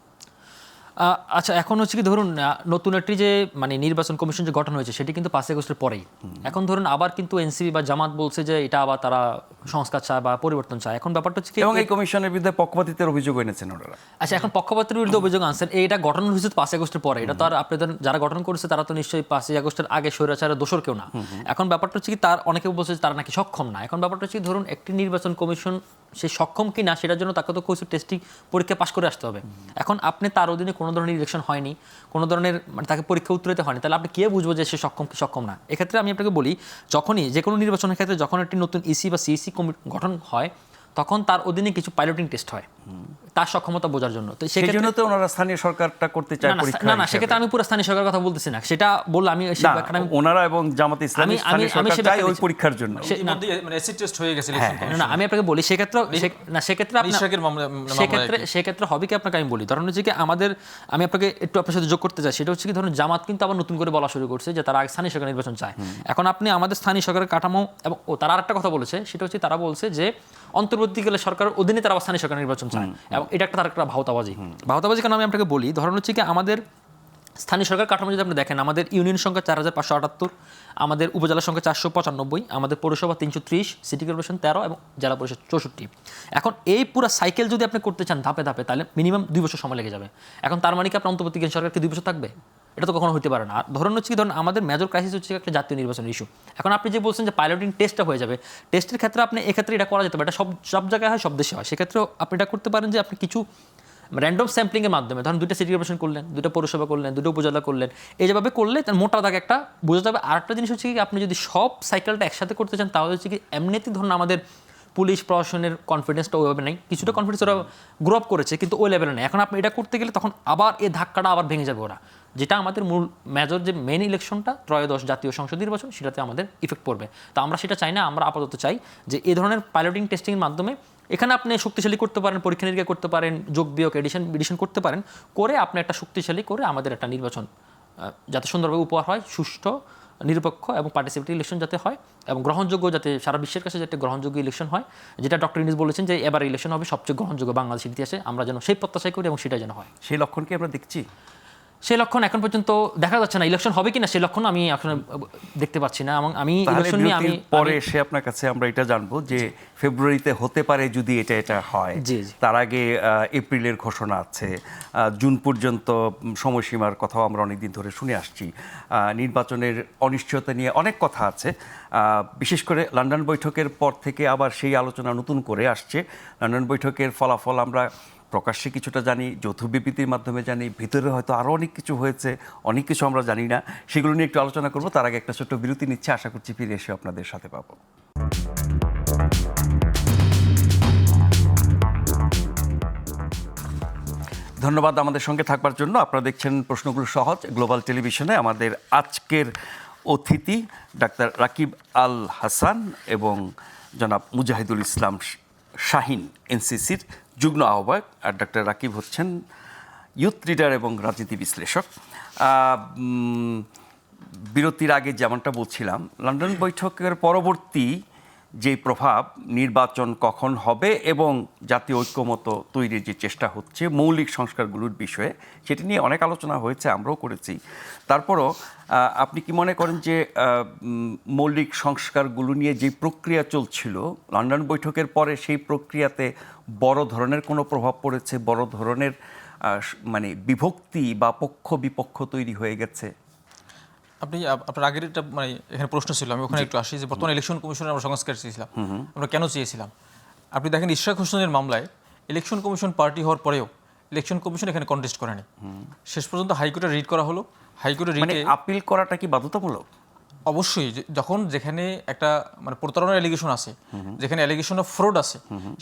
আচ্ছা, এখন হচ্ছে কি ধরুন নতুন একটি যে মানে নির্বাচন কমিশন যে গঠন হয়েছে সেটি কিন্তু 5 আগস্টের পরেই। এখন ধরুন আবার কিন্তু এনসিপি বা জামাত বলছে যে এটা আবার তারা সংস্কার চায় বা পরিবর্তন চায়। এখন ব্যাপারটা হচ্ছে কি, এবং এই কমিশনের বিরুদ্ধে পক্ষপাতিত্বের অভিযোগ এনেছেন ওনারা। আচ্ছা, এখন পক্ষপাতের বিরুদ্ধে অভিযোগ আনছেন, এটা গঠন হয়েছে 5 আগস্টের পরে। এটা তো আর আপনাদের যারা গঠন করেছে তারা তো নিশ্চয়ই 5 আগস্টের আগে স্বৈরাচারের দোষর কেউ না। এখন ব্যাপারটা হচ্ছে কি, তার অনেকে বলছে যে তারা নাকি সক্ষম না। এখন ব্যাপারটা হচ্ছে কি, ধরুন একটি নির্বাচন কমিশন সে সক্ষম কি না সেটার জন্য তাকে তো কিছু টেস্টিং পরীক্ষা পাশ করে আসতে হবে। এখন আপনি তার অধীনে কোনো ধরনের ইলেকশন হয়নি, কোনো ধরনের মানে তাকে পরীক্ষা উত্তরিত হয়নি, তাহলে আপনি কে বুঝবো যে সে সক্ষম কি সক্ষম না? এক্ষেত্রে আমি আপনাকে বলি, যখনই যে কোনো নির্বাচনের ক্ষেত্রে যখন একটি নতুন ইসি বা সিইসি গঠন হয় তখন তার অধীনে কিছু পাইলটিং টেস্ট হয় তার সক্ষমতা বোঝার জন্য। তো সেই জন্য তো ওনারা স্থানীয় সরকারটা করতে চায় পরীক্ষা। না, সেক্ষেত্রে আমি পুরো স্থানীয় সরকারের কথা বলতেছি না, সেটা বললাম আমি ওনারা এবং জামাত ইসলামী স্থানীয় সরকার চায় ওই পরীক্ষার জন্য। মানে অ্যাসিড টেস্ট হয়ে গেছে। না, আমি আপনাকে বলি সেক্ষেত্রে হবে কি, আপনাকে আমি বলি, ধরুন হচ্ছে কি আমি আপনাকে একটু আপনার সাথে যোগ করতে চাই। সেটা হচ্ছে কি, ধরুন জামাত কিন্তু আবার নতুন করে বলা শুরু করছে যে তারা স্থানীয় সরকার নির্বাচন চায়। এখন আপনি আমাদের স্থানীয় সরকারের কাঠামো এবং তারা আরেকটা কথা বলেছে, সেটা হচ্ছে তারা বলছে যে অন্তর্বর্তীকালে সরকারের অধীনে তারা স্থানীয় সরকার নির্বাচন চায়, এবং এটা একটা তার একটা ভাওতাবাজি। কারণ আমি আপনাকে বলি, ধরুন হচ্ছে কি, আমাদের স্থানীয় সরকার কাঠামো যদি আপনি দেখেন, আমাদের ইউনিয়ন সংখ্যা 4578, আমাদের উপজেলা সংখ্যা 495, আমাদের পৌরসভা 330, সিটি কর্পোরেশন 13 এবং জেলা পরিষদ 64। এখন এই পুরো সাইকেল যদি আপনি করতে চান ধাপে ধাপে, তাহলে মিনিমাম 2 বছর সময় লেগে যাবে। এখন তার মানে কি আপনার অন্তর্বর্তীকালীন সরকার কি 2 বছর থাকবে? এটা তো কখনো হতে পারে না। আর ধরুন হচ্ছে কি, ধরুন আমাদের মেজর ক্রাইসিস হচ্ছে একটা জাতীয় নির্বাচনের ইস্যু। এখন আপনি যে বলছেন যে পাইলটিং টেস্টটা হয়ে যাবে, টেস্টের ক্ষেত্রে আপনি এক্ষেত্রে এটা করা যেতে পারে, এটা সব জায়গায় হয়, সব দেশে হয়। সেক্ষেত্রেও আপনি এটা করতে পারেন যে আপনি কিছু র্যান্ডম স্যাম্পলিংয়ের মাধ্যমে, ধরুন 2টা সিটি কর্পোরেশন করলেন, 2টা পৌরসভা করলেন, 2টা উপজেলা করলেন, এই যেভাবে করলে তার মোটা দাগ একটা বোঝা যাবে। আরেকটা জিনিস হচ্ছে কি, আপনি যদি সব সাইকেলটা একসাথে করতে চান তাহলে হচ্ছে কি, এমনিতেই ধরুন আমাদের পুলিশ প্রশাসনের কনফিডেন্সটা ওইভাবে নেই, কিছুটা কনফিডেন্স ওরা গ্রো আপ করেছে কিন্তু ওই লেভেলে নেই। এখন আপনি এটা করতে গেলে তখন আবার এই ধাক্কাটা আবার ভেঙে যাবে ওরা, যেটা আমাদের মূল মেজর যে মেন ইলেকশনটা ত্রয়োদশ জাতীয় সংসদ নির্বাচন, সেটাতে আমাদের ইফেক্ট পড়বে। তো আমরা সেটা চাই না। আমরা আপাতত চাই যে এই ধরনের পাইলটিং টেস্টিংয়ের মাধ্যমে এখানে আপনি শক্তিশালী করতে পারেন, পরীক্ষা নিরীক্ষা করতে পারেন, যোগ বিয়োগ এডিশন করতে পারেন, করে আপনি একটা শক্তিশালী করে আমাদের একটা নির্বাচন যাতে সুন্দরভাবে উপহার হয়, সুষ্ঠু, নিরপেক্ষ এবং পার্টিসিপেটিভ ইলেকশন যাতে হয়, এবং গ্রহণযোগ্য, যাতে সারা বিশ্বের কাছে যাতে গ্রহণযোগ্য ইলেকশন হয়, যেটা ডক্টর ইউনূস বলেছেন যে এবার ইলেকশন হবে সবচেয়ে গ্রহণযোগ্য বাংলাদেশের ইতিহাসে, আমরা যেন সেই প্রত্যাশাই করি এবং সেটাই যেন হয়। সেই লক্ষণ কি আমরা দেখছি? সেই লক্ষণ এখন পর্যন্ত দেখা যাচ্ছে না। ইলেকশন হবে কিনা সেই লক্ষণ আমি এখন দেখতে পাচ্ছি না। এবং আমি ইলেকশন নিয়ে আমি পরে এসে আপনার কাছে আমরা এটা জানবো যে ফেব্রুয়ারিতে হতে পারে যদি এটা হয়। তার আগে এপ্রিলের ঘোষণা আছে, জুন পর্যন্ত সময়সীমার কথাও আমরা অনেকদিন ধরে শুনে আসছি। নির্বাচনের অনিশ্চয়তা নিয়ে অনেক কথা আছে। বিশেষ করে লন্ডন বৈঠকের পর থেকে আবার সেই আলোচনা নতুন করে আসছে। লন্ডন বৈঠকের ফলাফল আমরা প্রকাশ্যে কিছুটা জানি, যৌথ বিবৃতির মাধ্যমে জানি, ভিতরে হয়তো আরও অনেক কিছু হয়েছে, অনেক কিছু আমরা জানি না। সেগুলো নিয়ে একটু আলোচনা করব। তার আগে একটা ছোট্ট বিরতি নিচ্ছে, আশা করছি ফিরে এসে আপনাদের সাথে পাবো। ধন্যবাদ আমাদের সঙ্গে থাকবার জন্য। আপনারা দেখছেন প্রশ্নগুলো সহজ গ্লোবাল টেলিভিশনে। আমাদের আজকের অতিথি ডাক্তার রাকিব আল হাসান এবং জনাব মুজাহিদুল ইসলাম শাহিন, এনসিসির যুগ্ম আহ্বায়ক, আর ডাক্তার রাকিব হচ্ছেন ইউথ লিডার এবং রাজনীতি বিশ্লেষক। বিরতির আগে যেমনটা বলছিলাম, লন্ডন বৈঠকের পরবর্তী যে প্রভাব, নির্বাচন কখন হবে এবং জাতীয় ঐক্যমত তৈরির যে চেষ্টা হচ্ছে মৌলিক সংস্কারগুলোর বিষয়ে, সেটি নিয়ে অনেক আলোচনা হয়েছে, আমরাও করেছি। তারপরও আপনি কি মনে করেন যে মৌলিক সংস্কারগুলো নিয়ে যে প্রক্রিয়া চলছিল লন্ডন বৈঠকের পরে, সেই প্রক্রিয়াতে বড় ধরনের কোনো প্রভাব পড়েছে? বড় ধরনের মানে বিভক্তি বা পক্ষ বিপক্ষ তৈরি হয়ে গেছে? আপনি আপনার আগের একটা মানে এখানে প্রশ্ন ছিল, আমি ওখানে একটু আসি যে বর্তমান ইলেকশন কমিশনের আমরা সংস্কার চেয়েছিলাম, আমরা কেন চেয়েছিলাম? আপনি দেখেন ইশরাক হোসেনের মামলায় ইলেকশন কমিশন পার্টি হওয়ার পরেও ইলেকশন কমিশন এখানে কন্টেস্ট করেনি। শেষ পর্যন্ত হাইকোর্টে রিট করা হলো। হাইকোর্টে রিটে আপিল করাটা কি বাধ্যতামূলক? অবশ্যই। যখন যেখানে একটা মানে প্রতারণার অ্যালিগেশন আছে, যেখানে অ্যালিগেশন অফ ফ্রড আছে,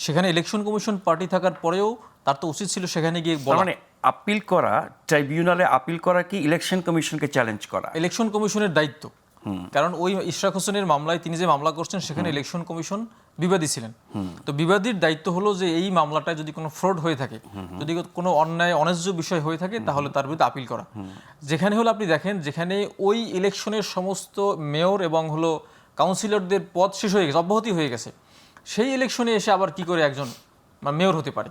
সেখানে ইলেকশন কমিশন পার্টি থাকার পরেও তার তো উচিত ছিল সেখানে গিয়ে বলা। মানে আপিল করা, ট্রাইব্যুনালে আপিল করা কি ইলেকশন কমিশনকে চ্যালেঞ্জ করা? ইলেকশন কমিশনের দায়িত্ব কারণ ওই ইশরাক হোসেনের মামলায় তিনি যে মামলা করছেন সেখানে ইলেকশন কমিশন বিবাদী ছিলেন। তো বিবাদীর দায়িত্ব হলো যে এই মামলাটায় যদি কোনো ফ্রড হয়ে থাকে, যদি কোনো অন্যায় অন্যায্য বিষয় হয়ে থাকে, তাহলে তার বিরুদ্ধে আপিল করা। যেখানে হলো আপনি দেখেন, যেখানে ওই ইলেকশনের সমস্ত মেয়র এবং হলো কাউন্সিলরদের পদ শেষ হয়ে গেছে, অব্যাহতি হয়ে গেছে, সেই ইলেকশনে এসে আবার কি করে একজন মেয়র হতে পারে?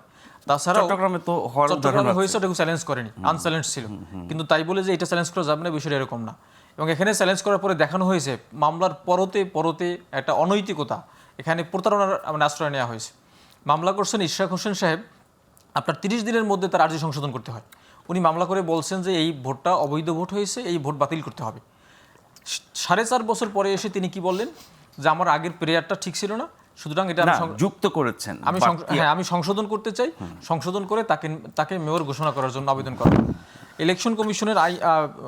তাছাড়াও চট্টগ্রামে তো হওয়ার চট্টগ্রামে হয়েছে, ওটা চ্যালেঞ্জ করেনি, আনচ্যালেঞ্জ ছিল। কিন্তু তাই বলে যে এটা চ্যালেঞ্জ করা যাবে না, বিষয়টা এরকম না। এবং এখানে চ্যালেঞ্জ করার পরে দেখানো হয়েছে মামলার পরতে পরতে একটা অনৈতিকতা, এখানে প্রতারণার আশ্রয় নেওয়া হয়েছে। মামলা করছেন ইশরাক হোসেন সাহেব, আপনার 30 দিনের মধ্যে তার আর্জি সংশোধন করতে হয়। উনি মামলা করে বলছেন যে এই ভোটটা অবৈধ ভোট হয়েছে, এই ভোট বাতিল করতে হবে। 4.5 বছর পরে এসে তিনি কি বললেন, যে আমার আগের প্রেয়ারটা ঠিক ছিল না, সুতরাং এটা যুক্ত করেছেন, আমি সংশোধন করতে চাই, সংশোধন করে তাকে মেয়র ঘোষণা করার জন্য আবেদন করা। ইলেকশন কমিশনের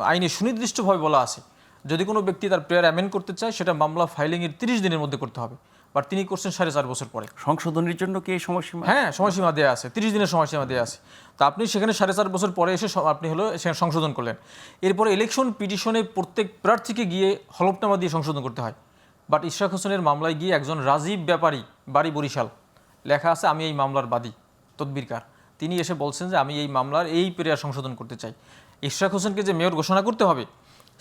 আইনে সুনির্দিষ্টভাবে বলা আছে, যদি কোনো ব্যক্তি তার প্রেয়ার অ্যামেন্ড করতে চায়, সেটা মামলা ফাইলিংয়ের 30 দিনের মধ্যে করতে হবে। বাট তিনি করছেন 4.5 বছর পরে। সংশোধনের জন্য কি এই সময়সীমা? হ্যাঁ, সময়সীমা দেওয়া আছে, 30 দিনের সময়সীমা দেওয়া আছে। তো আপনি সেখানে 4.5 বছর পরে এসে আপনি হলো সংশোধন করলেন। এরপরে ইলেকশন পিটিশনে প্রত্যেক প্রার্থীকে গিয়ে হলফনামা দিয়ে সংশোধন করতে হয়। বাট ইশরাক হোসেনের মামলায় গিয়ে একজন রাজীব ব্যাপারী, বাড়ি বরিশাল, লেখা আছে আমি এই মামলার বাদী তদবিরকার, তিনি এসে বলছেন যে আমি এই মামলার এই প্রেয়ার সংশোধন করতে চাই। ইশরাক হোসেনকে যে মেয়র ঘোষণা করতে হবে,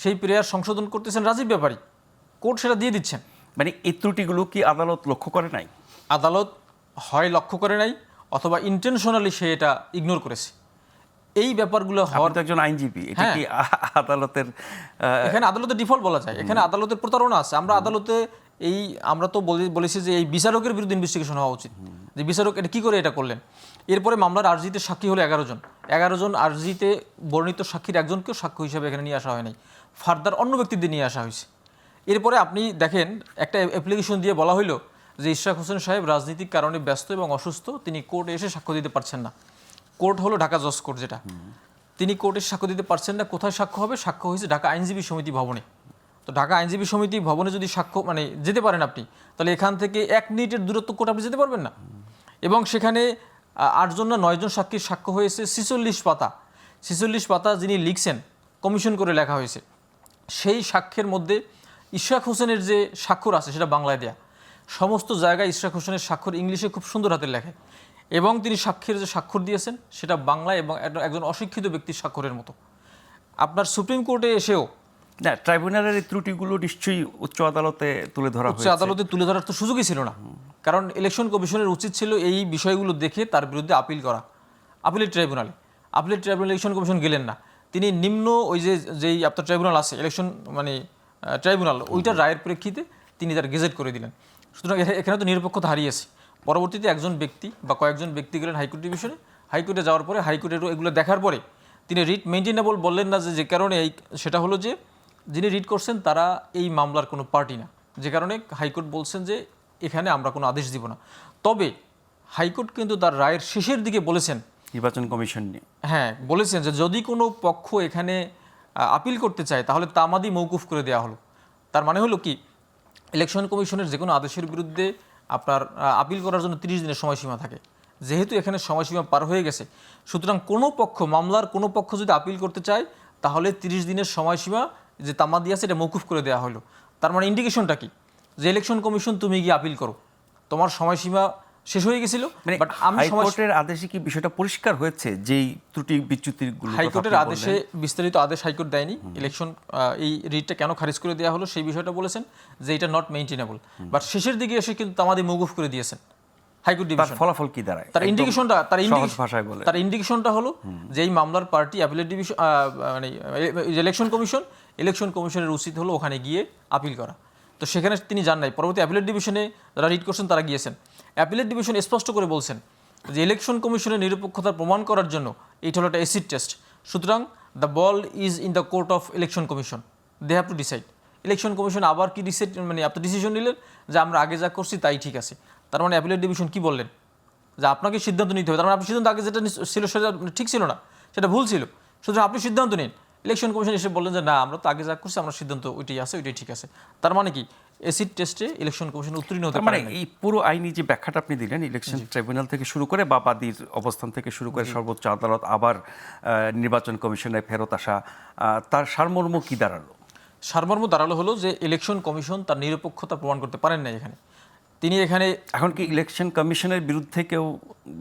সেই প্রেয়ার সংশোধন করতেছেন রাজীব ব্যাপারী, কোর্ট সেটা দিয়ে দিচ্ছেন। মানে এই ত্রুটিগুলো কি আদালত লক্ষ্য করে নাই? আদালত হয় লক্ষ্য করে নাই, অথবা ইন্টেনশনালি সে এটা ইগনোর করেছে। এই ব্যাপারগুলো হওয়ার, একজন আইনজীবী, এটা কি আদালতের এখানে আদালতের ডিফল্ট বলা যায়, এখানে আদালতের প্রতারণা আছে। আমরা তো বলেছি যে এই বিচারকের বিরুদ্ধে ইনভেস্টিগেশন হওয়া উচিত, যে বিচারক এটা কি করে এটা করলেন। এরপরে মামলার আর্জিতে সাক্ষী হলো 11 জন আর্জিতে বর্ণিত সাক্ষীর একজনকেও সাক্ষ্য হিসাবে এখানে নিয়ে আসা হয় নাই, ফার্দার অন্য ব্যক্তিদের নিয়ে আসা হয়েছে। এরপরে আপনি দেখেন, একটা অ্যাপ্লিকেশন দিয়ে বলা হইলো যে ইশরাক হোসেন সাহেব রাজনৈতিক কারণে ব্যস্ত এবং অসুস্থ, তিনি কোর্টে এসে সাক্ষ্য দিতে পারছেন না। কোর্ট হলো ঢাকা জজ কোর্ট, যেটা তিনি কোর্টে সাক্ষ্য দিতে পারছেন না। কোথায় সাক্ষ্য হবে? সাক্ষ্য হয়েছে ঢাকা আইনজীবী সমিতি ভবনে। তো ঢাকা আইনজীবী সমিতি ভবনে যদি সাক্ষ্য যেতে পারেন আপনি, তাহলে এখান থেকে 1 মিনিটের দূরত্ব কোর্ট আপনি যেতে পারবেন না। এবং সেখানে 8 জন না 9 জন সাক্ষীর সাক্ষ্য হয়েছে 46 পাতা। 46 পাতা যিনি লিখছেন, কমিশন করে লেখা হয়েছে। সেই সাক্ষ্যের মধ্যে ইশরাক হোসেনের যে স্বাক্ষর আছে সেটা বাংলায় দেয়া। সমস্ত জায়গায় ইশরাক হোসেনের স্বাক্ষর ইংলিশে খুব সুন্দর হাতের লেখায়, এবং তিনি সাক্ষীর যে স্বাক্ষর দিয়েছেন সেটা বাংলায় এবং একজন অশিক্ষিত ব্যক্তির স্বাক্ষরের মতো। আপনার সুপ্রিম কোর্টে এসেও না, ট্রাইব্যুনালের এই ত্রুটিগুলো নিশ্চয়ই উচ্চ আদালতে তুলে ধরা উচ্চ আদালতে তুলে ধরার তো সুযোগই ছিল না, কারণ ইলেকশন কমিশনের উচিত ছিল এই বিষয়গুলো দেখে তার বিরুদ্ধে আপিল করা আপিলের ট্রাইব্যুনালে। ইলেকশন কমিশন গেলেন না, তিনি নিম্ন ওই যেই আপনার ট্রাইব্যুনাল আছে, ইলেকশন ট্রাইব্যুনাল, ওইটার রায়ের প্রেক্ষিতে তিনি তার গেজেট করে দিলেন। সুতরাং এখানে তো নিরপেক্ষতা হারিয়েছে। পরবর্তীতে একজন ব্যক্তি বা কয়েকজন ব্যক্তি গেলেন হাইকোর্ট ডিভিশনে, হাইকোর্টে যাওয়ার পরে হাইকোর্টের এগুলো দেখার পরে তিনি রিট মেইনটেনেবল বললেন না, যে কারণে সেটা হলো যে যিনি রিট করছেন তারা এই মামলার কোনো পার্টি না, যে কারণে হাইকোর্ট বলছেন যে এখানে আমরা কোনো আদেশ দিব না। তবে হাইকোর্ট কিন্তু তার রায়ের শেষের দিকে বলেছেন, নির্বাচন কমিশন নিয়ে, হ্যাঁ বলেছেন যে যদি কোনো পক্ষ এখানে আপিল করতে চায় তাহলে তামাদি মৌকুফ করে দেওয়া হলো। তার মানে হলো কি, ইলেকশন কমিশনের যে কোনো আদেশের বিরুদ্ধে আপনার আপিল করার জন্য 30 দিনের সময়সীমা থাকে। যেহেতু এখানে সময়সীমা পার হয়ে গেছে, সুতরাং কোনো পক্ষ, মামলার কোনো পক্ষ যদি আপিল করতে চায় তাহলে 30 দিনের সময়সীমা যে তামাদি আছে এটা মৌকুফ করে দেওয়া হলো। তার মানে ইন্ডিকেশনটা কি, যে ইলেকশন কমিশন তুমি গিয়ে আপিল করো, তোমার সময়সীমা শেষ হয়ে গেছিল। বাট হাইকোর্টের আদেশে কি বিষয়টা পরিষ্কার হয়েছে, যেই ত্রুটি বিচ্যুতিগুলো? হাইকোর্টের আদেশে বিস্তারিত আদেশ হাইকোর্ট দেয়নি। ইলেকশন এই রিটটা কেন খারিজ করে দেওয়া হলো সেই বিষয়টা বলেছেন যে এটা নট মেইনটেনেবল। বাট শেষের দিকে এসে কিন্তু তামাদি মৌকুফ করে দিয়েছেন হাইকোর্ট ডিভিশন। ফলাফল কি দাঁড়ায়? তার ইন্ডিকেশনটা হলো যে এই মামলার পার্টি অ্যাপিলেট ডিভিশন, ইলেকশন কমিশনের উচিত হলো ওখানে গিয়ে আপিল করা। তো সেখানে তিনি যান নাই। পরবর্তী অ্যাপিলেট ডিভিশনে যারা রিট করছেন তারা গিয়েছেন। অ্যাপিলেট ডিভিশন স্পষ্ট করে বলছেন যে ইলেকশন কমিশনের নিরপেক্ষতা প্রমাণ করার জন্য এটা হলো একটা অ্যাসিড টেস্ট। সুতরাং the ball is in the court of election commission, they have to decide. Election commission আবার কি আপনার ডিসিশন নিলেন যে আমরা আগে যা করছি তাই ঠিক আছে। তার মানে অ্যাপিলেট ডিভিশন কি বললেন, যে আপনাকে সিদ্ধান্ত নিতে হবে। তার মানে আপনি সিদ্ধান্ত আগে যেটা ছিল সেটা ঠিক ছিল না, সেটা ভুল ছিল, সুতরাং আপনি সিদ্ধান্ত নিন। ইলেকশন কমিশন এসে বললেন যে না, আমরা তো আগে যা করছি, আমরা সিদ্ধান্ত ওইটাই আছে, ওইটাই ঠিক আছে। তার মানে কি, অ্যাসিড টেস্টে ইলেকশন কমিশন উত্তীর্ণ হতে পারে। মানে এই পুরো আইনি যে ব্যাখ্যাটা আপনি দিলেন, ইলেকশন ট্রাইব্যুনাল থেকে শুরু করে বা বাদীর অবস্থান থেকে শুরু করে সর্বোচ্চ আদালত, আবার নির্বাচন কমিশনে ফেরত আসা, তার সারমর্ম কি দাঁড়ালো? সারমর্ম দাঁড়ালো হলো যে ইলেকশন কমিশন তার নিরপেক্ষতা প্রমাণ করতে পারেন না এখানে। তিনি এখানে এখন কি ইলেকশন কমিশনের বিরুদ্ধে কেউ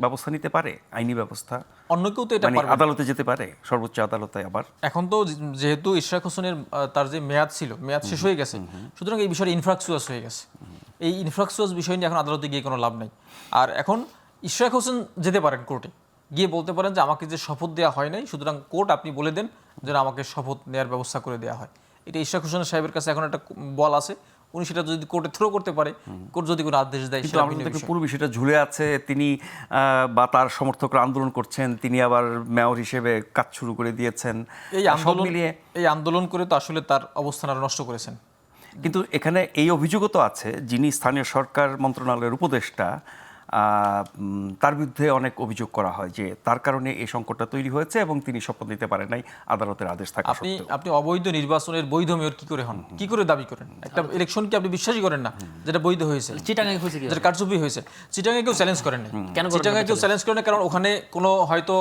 ব্যবস্থা নিতে পারে, আইনি ব্যবস্থা? অন্য কেউ তো এটা মানে পারবে না। আদালতে যেতে পারে, সর্বোচ্চ আদালতে আবার? এখন তো যেহেতু ইশরাক হোসেনের তার যে মেয়াদ ছিল, মেয়াদ শেষ হয়ে গেছে, সুতরাং এই বিষয়টা ইনফ্রাকচুয়াস হয়ে গেছে। এই ইনফ্রাকচুয়াস বিষয় নিয়ে এখন আদালতে গিয়ে কোনো লাভ নাই। আর এখন ইশরাক হোসেন যেতে পারেন কোর্টে, গিয়ে বলতে পারেন যে আমাকে যে শপথ দেওয়া হয় নাই, সুতরাং কোর্ট আপনি বলে দেন যেন আমাকে শপথ নেওয়ার ব্যবস্থা করে দেওয়া হয়। এটা ইশরাক হোসেন সাহেবের কাছে এখন একটা বল আছে, উনি সেটা যদি কোর্টে থ্রো করতে পারে, কোর্ট যদি কোনো আদেশ দেয়, কিন্তু আমরা দেখি পুরো বিষয়টা ঝুলে আছে। তিনি বা তার সমর্থকরা আন্দোলন করছেন, তিনি আবার মেয়র হিসেবে কাজ শুরু করে দিয়েছেন। এই আন্দোলন করে তো আসলে তার অবস্থান আরো নষ্ট করেছেন। কিন্তু এখানে এই অভিযোগও তো আছে, যিনি স্থানীয় সরকার মন্ত্রণালয়ের উপদেষ্টা, তার বিরুদ্ধে অনেক অভিযোগ করা হয় যে তার কারণে এই সংকটটা তৈরি হয়েছে এবং তিনি শপথ নিতে পারেন নাই আদালতের আদেশ থাকা সত্ত্বেও। আপনি অবৈধ নির্বাচনের বৈধ মেয়র কি করে হন, কি করে দাবি করেন? একটা ইলেকশন কি আপনি বিশ্বাসই করেন না যেটা বৈধ হয়েছে? চিটাগাং হয়েছে কি, যেটা কারচুপি হয়েছে, চিটাগাংয়ে কেউ চ্যালেঞ্জ করেন না। কেন চিটাগাংয়ে কেউ চ্যালেঞ্জ করেন না? কারণ ওখানে কোনো হয়তো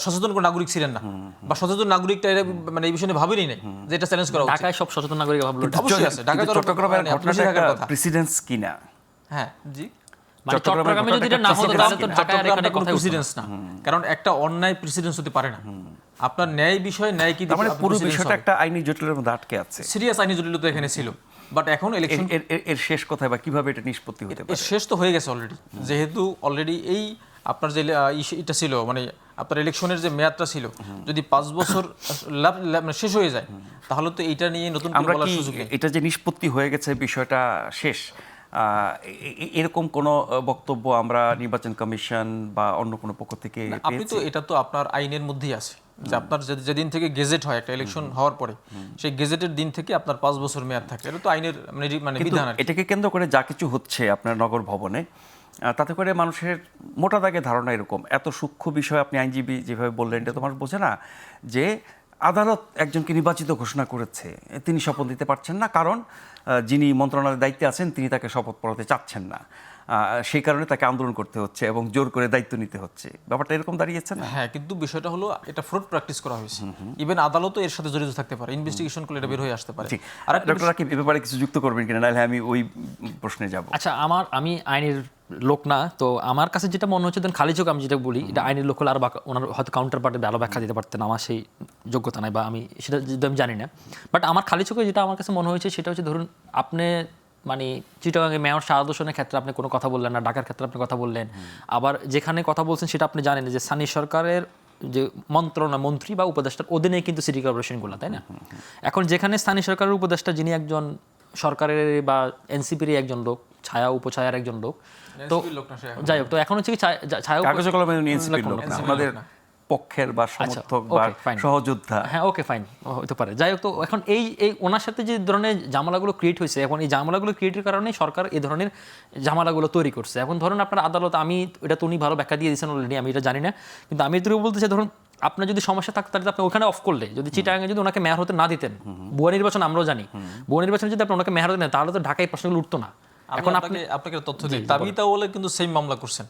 সচেতন কোনো নাগরিক ছিলেন না, বা সচেতন নাগরিকটা মানে এই বিষয়ে ভাবেনি নাই যে এটা চ্যালেঞ্জ করা উচিত। ঢাকায় সব সচেতন নাগরিক ভাবলো এটা। অবশ্যই আছে, ঢাকায় তো চট্টগ্রামের ঘটনাটা একটা প্রেসিডেন্স কিনা? হ্যাঁ জি, মানে চট্টগ্রামে যদি এটা না হতো তাহলে তো ঢাকায় আর এখানে কথা প্রেসিডেন্স না, কারণ একটা অন্যায় প্রেসিডেন্স হতে পারে না। আপনার ন্যায় বিষয় ন্যায় কি মানে পুরো বিষয়টা একটা আইনি জটিলতার মধ্যে আটকে আছে। সিরিয়াস আইনি জটিলতা এখানে ছিল, বাট এখন ইলেকশন এর শেষ কোথায় বা কিভাবে এটা নিষ্পত্তি হতে পারে? এর শেষ তো হয়ে গেছে অলরেডি। যেহেতু অলরেডি এই আপনার যে এটা ছিল, মানে আপনার ইলেকশনের যে মেয়াদটা ছিল, যদি 5 বছর শেষ হয়ে যায়, তাহলে তো এটা নিয়ে নতুন করে বলার সুযোগ নেই। এটা যে নিষ্পত্তি হয়ে গেছে, বিষয়টা শেষ, এরকম কোনো বক্তব্য আমরা নির্বাচন কমিশন বা অন্য কোনো পক্ষ থেকে আপনি তো এটা তো আপনার আইনের মধ্যেই আছে যে আপনার যেদিন থেকে গেজেট হয় একটা ইলেকশন হওয়ার পরে, সেই গেজেটের দিন থেকে আপনার 5 বছর মেয়াদ থাকে। এটা তো আইনের মানে বিধান। এটাকে কেন্দ্র করে যা কিছু হচ্ছে আপনার নগর ভবনে, তাতে করে মানুষের মোটা দাগে ধারণা এরকম, এত সূক্ষ্ম বিষয় আপনি আইনজীবী যেভাবে বললেন, এটা তোমার বোঝে না যে আদালত একজনকে নির্বাচিত ঘোষণা করেছে, তিনি শপথ দিতে পারছেন না, কারণ যিনি মন্ত্রণালয়ের দায়িত্বে আছেন তিনি তাকে শপথ পড়াতে চাচ্ছেন না, সেই কারণে তাকে আন্দোলন করতে হচ্ছে এবং জোর করে দায়িত্ব নিতে হচ্ছে। ব্যাপারটা এরকম দাঁড়িয়েছে না? হ্যাঁ, কিন্তু বিষয়টা হলো এটা ফ্রড প্র্যাকটিস করা হয়েছে। ইভেন আদালতও এর সাথে জড়িত থাকতে পারে, ইনভেস্টিগেশন করলে এটা বের হয়ে আসতে পারে। আর ডক্টর রাকিব, এ ব্যাপারে কিছু যুক্ত করবেন কিনা, নাহলে আমি ওই প্রশ্নে যাব। আচ্ছা, আমি আইনের লোক না, তো আমার কাছে যেটা মনে হচ্ছে, খালি চোখ আমি যেটা বলি, এটা আইনের লোক হলে আর ওনার হয়তো কাউন্টার পার্টে ভালো ব্যাখ্যা দিতে পারতেন, আমার সেই যোগ্যতা নাই বা আমি সেটা যদি আমি জানি না। বাট আমার খালি চোখে যেটা আমার কাছে মনে হয়েছে সেটা হচ্ছে, ধরুন আপনি মানে চিটাগাংয়ে মেয়র শাহাদ হোসেনের ক্ষেত্রে আপনি কোনো কথা বললেন না, ঢাকার ক্ষেত্রে আপনি কথা বললেন, আবার যেখানে কথা বলছেন সেটা আপনি জানেন যে স্থানীয় সরকারের যে মন্ত্রী বা উপদেষ্টার অধীনে কিন্তু সিটি কর্পোরেশনগুলো, তাই না? এখন যেখানে স্থানীয় সরকারের উপদেষ্টা যিনি একজন সরকারের বা এনসিপির একজন লোক, ছায়া উপছায়ার একজন লোক, তো যাই হোক, তো এখন হচ্ছে কি ছায়া কাগজে কলমে আমাদের পক্ষের বা সমর্থক বা সহযোদ্ধা। হ্যাঁ, ওকে ফাইন, হতে পারে। যাই হোক, তো এখন এই ওনার সাথে যে ধরনের ঝামেলাগুলো ক্রিয়েট হয়েছে, এখন এই ঝামেলাগুলো ক্রিয়েটের কারণে সরকার এই ধরনের ঝামেলাগুলো তৈরি করছে। এখন ধরুন আপনার আদালত, আমি এটা তো উনি ভালো ব্যাখ্যা দিয়ে দিয়েছেন অলরেডি, আমি এটা জানি না, কিন্তু আমি এটুকু বলতে চাই, ধরুন আপনার যদি সমস্যা থাকতো তাহলে আপনি ওখানে অফ করলে, যদি চিটাগাংয়ে যদি ওনাকে মেয়র হতে না দিতেন, ভুয়া নির্বাচন আমরাও জানি, ভুয়া নির্বাচনে যদি আপনি ওনাকে মেয়র হতে নেন, তাহলে তো ঢাকায় প্রশ্নগুলো উঠতো না। এখন আপনাকে তথ্য দিই, তাবিতাওয়ালে কিন্তু সেম মামলা করছেন।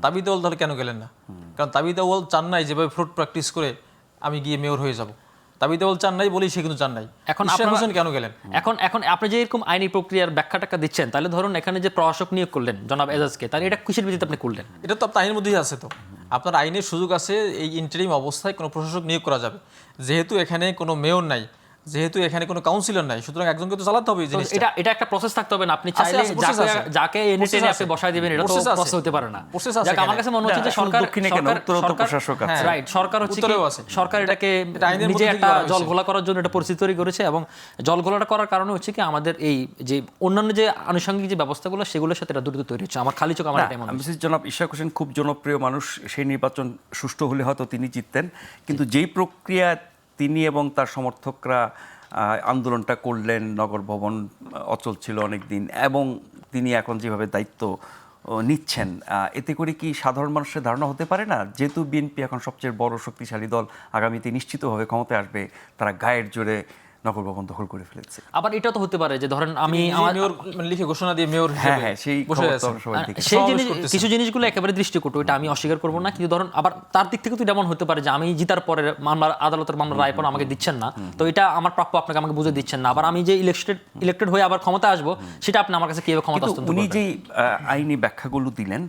তাবিতাওয়াল তাহলে কেন গেলেন না? কারণ তাবিতাওয়াল চান নাই যেভাবে ফ্রড প্র্যাকটিস করে আমি গিয়ে মেয়র হয়ে যাব, তাবিতাওয়াল চান নাই বলেই সে কিন্তু চান নাই। এখন ইশরাক হোসেন কেন গেলেন? এখন আপনি যে এরকম আইনি প্রক্রিয়ার ব্যাখ্যাটা দিচ্ছেন, তাহলে ধরুন এখানে যে প্রশাসক নিয়োগ করলেন জনাব এজাজকে, তাহলে এটা কিসের ভিত্তিতে আপনি করলেন? এটা তো আপনার আইনের মধ্যেই আছে। তো আপনার আইনের সুযোগ আছে, এই ইন্টারিম অবস্থায় কোনো প্রশাসক নিয়োগ করা যাবে। যেহেতু এখানে কোনো মেয়র নাই, যেহেতু এখানে কোনো কাউন্সিলর নাই, সুতরাং একজনকে তো চালাতে হবে। এটা একটা প্রসেস থাকতে হবে না, আপনি চাইলে যাকে এনে টেনে আপনি বসায় দিবেন, এটা তো প্রসেস হতে পারে না। যাক, আমার কাছে মনে হচ্ছে যে সরকার হচ্ছে সরকার এটাকে নিজে একটা জল ঘোলা করার জন্য একটা পরিস্থিতি তৈরি করেছে, এবং জল ঘোলাটা করার কারণে হচ্ছে কি আমাদের এই যে অন্যান্য যে আনুষঙ্গিক যে ব্যবস্থাগুলো সেগুলোর সাথে এটা দ্রুত তৈরি হচ্ছে। আমার খালি চোখ আমার এটাই মনে হয়। জনাব ইশরাক হোসেন খুব জনপ্রিয় মানুষ, সেই নির্বাচন সুষ্ঠু হলে হয়তো তিনি জিততেন, কিন্তু যেই প্রক্রিয়া তিনি এবং তার সমর্থকরা আন্দোলনটা করলেন, নগর ভবন অচল ছিল অনেক দিন, এবং তিনি এখন যেভাবে দায়িত্ব নিচ্ছেন, এতে করে কি সাধারণ মানুষের ধারণা হতে পারে না, যেহেতু বিএনপি এখন সবচেয়ে বড় শক্তিশালী দল, আগামীতে নিশ্চিতভাবে ক্ষমতায় আসবে, তারা গায়ের জোরে নগর ভবন দখল করে ফেলেছে। আবার এটা তো হতে পারে যে ধরেন আমি তিনি আমার মেয়র মানে লিখে ঘোষণা দিয়ে মেয়র হ্যাঁ হিসেবে হ্যাঁ, সেই বসে খবর তো আছেন। আমরা সবাই দেখেছি। সেই সমাবেশ জিনিস করতেছে। কিছু জিনিসগুলো একেবারে দৃষ্টিকটু, এটা আমি অস্বীকার করবো না, কিন্তু ধরুন আবার তার দিক থেকে তো এমন হতে পারে যে আমি জিতার পরে মামলার আদালতের মামলা রায় পর আমাকে দিচ্ছেন না, তো এটা আমার প্রাপ্য, আপনাকে আমাকে বুঝে দিচ্ছেন না, আবার আমি যে ইলেক্টেড হয়ে আবার ক্ষমতা আসবো সেটা আপনি আমার কাছে কিভাবে ক্ষমতা কিন্তু হস্তান্তর উনি করবেন? যে আইনি ব্যাখ্যাগুলো দিলেন,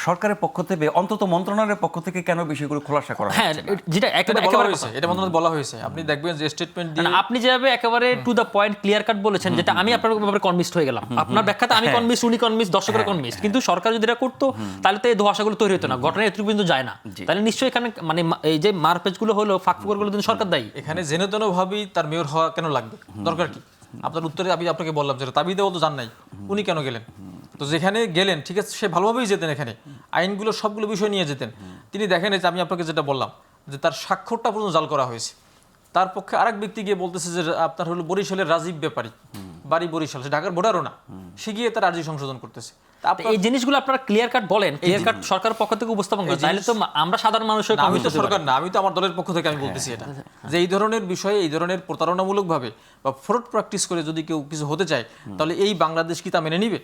সরকারের পক্ষ থেকে অন্তত মন্ত্রণালয়ের পক্ষ থেকে কেন বিষয়গুলো খোলাসা করা হ্যাঁ, হচ্ছে না? যেটা এটা বলা একেবারে হয়েছে, এটা মন্ত্রণালয় বলা হয়েছে। আপনি দেখবেন যে স্টেটমেন্ট দিয়ে না, আপনি যেভাবে একেবারে to the point clear cut বলেছেন, যেটা আমি আপনার ব্যাপারে কনভিন্সড হয়ে গেলাম, আপনার ব্যাখ্যাতে আমি কনভিন্স, উনি কনভিন্স, দর্শকরা কনভিন্স, কিন্তু সরকার যদি এটা করতো তাহলে তো এই ধোঁয়াশাগুলো তৈরি হতো না, ঘটনা এতটুকু পর্যন্ত যায় না। তাহলে নিশ্চয়ই এখানে মানে এই যে মারপেজগুলো হলো, ফাঁকফোকরগুলো কিন্তু সরকার দায়ী। এখানে জেনে তেন ভাবেই তার মেয়র হওয়া কেন লাগবে, দরকার কি? আপনার উত্তরে আমি আপনাকে বললাম যেটা তাবিদে বলতো জান নাই, উনি কেন গেলেন? তো যেখানে গেলেন ঠিক আছে, সে ভালোভাবেই যেতেন, এখানে আইনগুলো সবগুলো বিষয় নিয়ে যেতেন। তিনি দেখেন যে আমি আপনাকে যেটা বললাম যে তার স্বাক্ষরটা পর্যন্ত জাল করা হয়েছে। তার পক্ষে আরেক ব্যক্তি গিয়ে বলতেছে যে আপনার হলো বরিশালের রাজীব ব্যাপারী, বাড়ি বরিশাল, সে ঢাকার ভোটারও না, সে গিয়ে তার আর্জি সংশোধন করতেছে। তা তো এই জিনিসগুলো আপনারা ক্লিয়ার কাট বলেন, ক্লিয়ার কাট সরকারের পক্ষ থেকে উপস্থাপন করেন, তাহলে তো আমরা সাধারণ মানুষের আমি তো সরকার না, আমি তো আমার দলের পক্ষ থেকে আমি বলতেছি এটা, যে এই ধরনের বিষয়ে, এই ধরনের প্রতারণামূলকভাবে বা ফ্রড প্র্যাকটিস করে যদি কেউ কিছু হতে চায়, তাহলে এই বাংলাদেশ কি তা মেনে নিবে?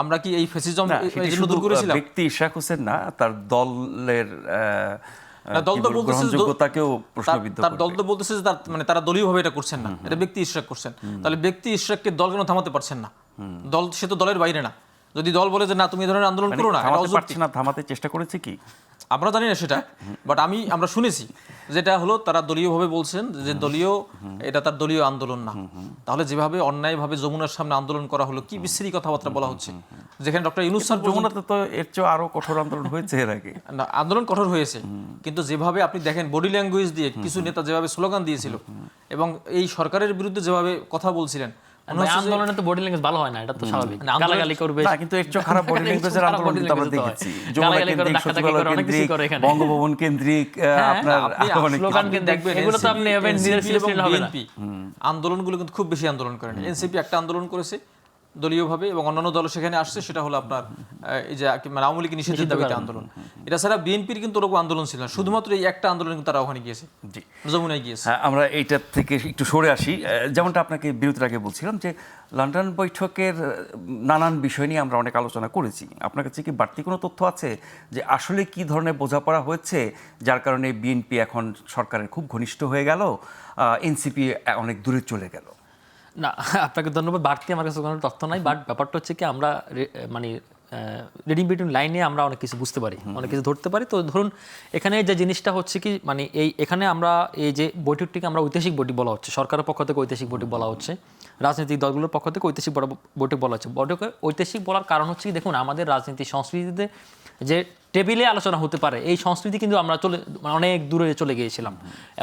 আমরা কি এই ফ্যাসিজম না, সেটি এই জন্য শুধু দূর করেছিলাম? ব্যক্তি ইশরাক হোসেন না, তার দলের দল তো বলতেছে গ্রহণযোগ্যতাকেও প্রশ্নবিদ্ধ তার দল তো বলতেছে যে মানে তারা দলীয়ভাবে এটা করছেন না, এটা ব্যক্তি ইশরাক করছেন। তাহলে ব্যক্তি ইশরাককে দল কেন থামাতে পারছেন না? দল সে তো দলের বাইরে না। যদি দল বলে যে না তুমি এই ধরনের আন্দোলন করো না, এটা থামাতে অযৌক্তিক। পারছে না, থামাতে চেষ্টা করেছে কি আমরা জানি না সেটা, বাট আমরা শুনেছি যেটা হলো তারা দলীয়ভাবে বলছেন যে দলীয়, এটা তার দলীয় আন্দোলন না। তাহলে যেভাবে অন্যায়ভাবে যমুনার সামনে আন্দোলন করা হলো, কি বিশ্রী কথাবার্তা বলা হচ্ছে, যেখানে ডক্টর ইউনূস স্যার যমুনাতে তো এর চেয়ে আরো কঠোর আন্দোলন হয়েছে এর আগে। না, আন্দোলন কঠোর হয়েছে, কিন্তু যেভাবে আপনি দেখেন বডি ল্যাঙ্গুয়েজ দিয়ে কিছু নেতা যেভাবে স্লোগান দিয়েছিল এবং এই সরকারের বিরুদ্ধে যেভাবে কথা বলছিলেন, আন্দোলনে তো বডি ল্যাঙ্গুয়েজ ভালো হয় না, এটা তো স্বাভাবিক, না, আন্দোলন- গালাগালি করবে, না, কিন্তু এর চেয়ে খারাপ বডি ল্যাঙ্গুয়েজের আন্দোলন কিন্তু আমরা দেখেছি। যমুনা গালাগালি করে, কেন্দ্রিক, ধাক্কাধাক্কি সচিবালয় করে, অনেক কিছু কেন্দ্রিক, করে এখানে। বঙ্গভবন কেন্দ্রিক, আপনার আপনি অনেক স্লোগান কিছু। কিন্তু দেখবেন এগুলো তো আপনি এভাবে নিজের NCP এবং সিলেক্ট হবে না। BNP আন্দোলনগুলো কিন্তু খুব বেশি আন্দোলন করেন। এনসিপি একটা আন্দোলন করেছে দলীয়ভাবে এবং অন্যান্য দল সেখানে আসছে, সেটা হলো আপনার এই যে মানে আওয়ামী লীগ নিষিদ্ধের দাবিতে আন্দোলন। এটা ছাড়া বিএনপির কিন্তু ওরকম আন্দোলন ছিল না, শুধুমাত্র এই একটা আন্দোলন কিন্তু তারা ওখানে গিয়েছে, জি। যমুনায় গিয়েছে। হ্যাঁ, আমরা এইটার থেকে একটু সরে আসি। যেমনটা আপনাকে বিরতির আগে বলছিলাম যে লন্ডন বৈঠকের নানান বিষয় নিয়ে আমরা অনেক আলোচনা করেছি। আপনার কাছে কি বাড়তি কোনো তথ্য আছে যে আসলে কি ধরনের বোঝাপড়া হয়েছে যার কারণে বিএনপি এখন সরকারের খুব ঘনিষ্ঠ হয়ে গেল, এনসিপি অনেক দূরে চলে গেল? না, আপনাকে ধন্যবাদ। বাড়তি আমার কাছে কোনো তথ্য নাই, বাট ব্যাপারটা হচ্ছে কি আমরা মানে রিডিং বিটুইন লাইনে আমরা অনেক কিছু বুঝতে পারি, অনেক কিছু ধরতে পারি। তো ধরুন এখানে যে জিনিসটা হচ্ছে কি, মানে এখানে আমরা এই যে বৈঠকটিকে আমরা ঐতিহাসিক বৈঠক বলা হচ্ছে, সরকারের পক্ষ থেকে ঐতিহাসিক বৈঠক বলা হচ্ছে, রাজনৈতিক দলগুলোর পক্ষ থেকে ঐতিহাসিক বৈঠক বলা হচ্ছে। বৈঠকে ঐতিহাসিক বলার কারণ হচ্ছে কি, দেখুন আমাদের রাজনীতি সংস্কৃতিতে যে টেবিলে আলোচনা হতে পারে, এই সংস্কৃতি কিন্তু আমরা অনেক দূরে চলে গিয়েছিলাম।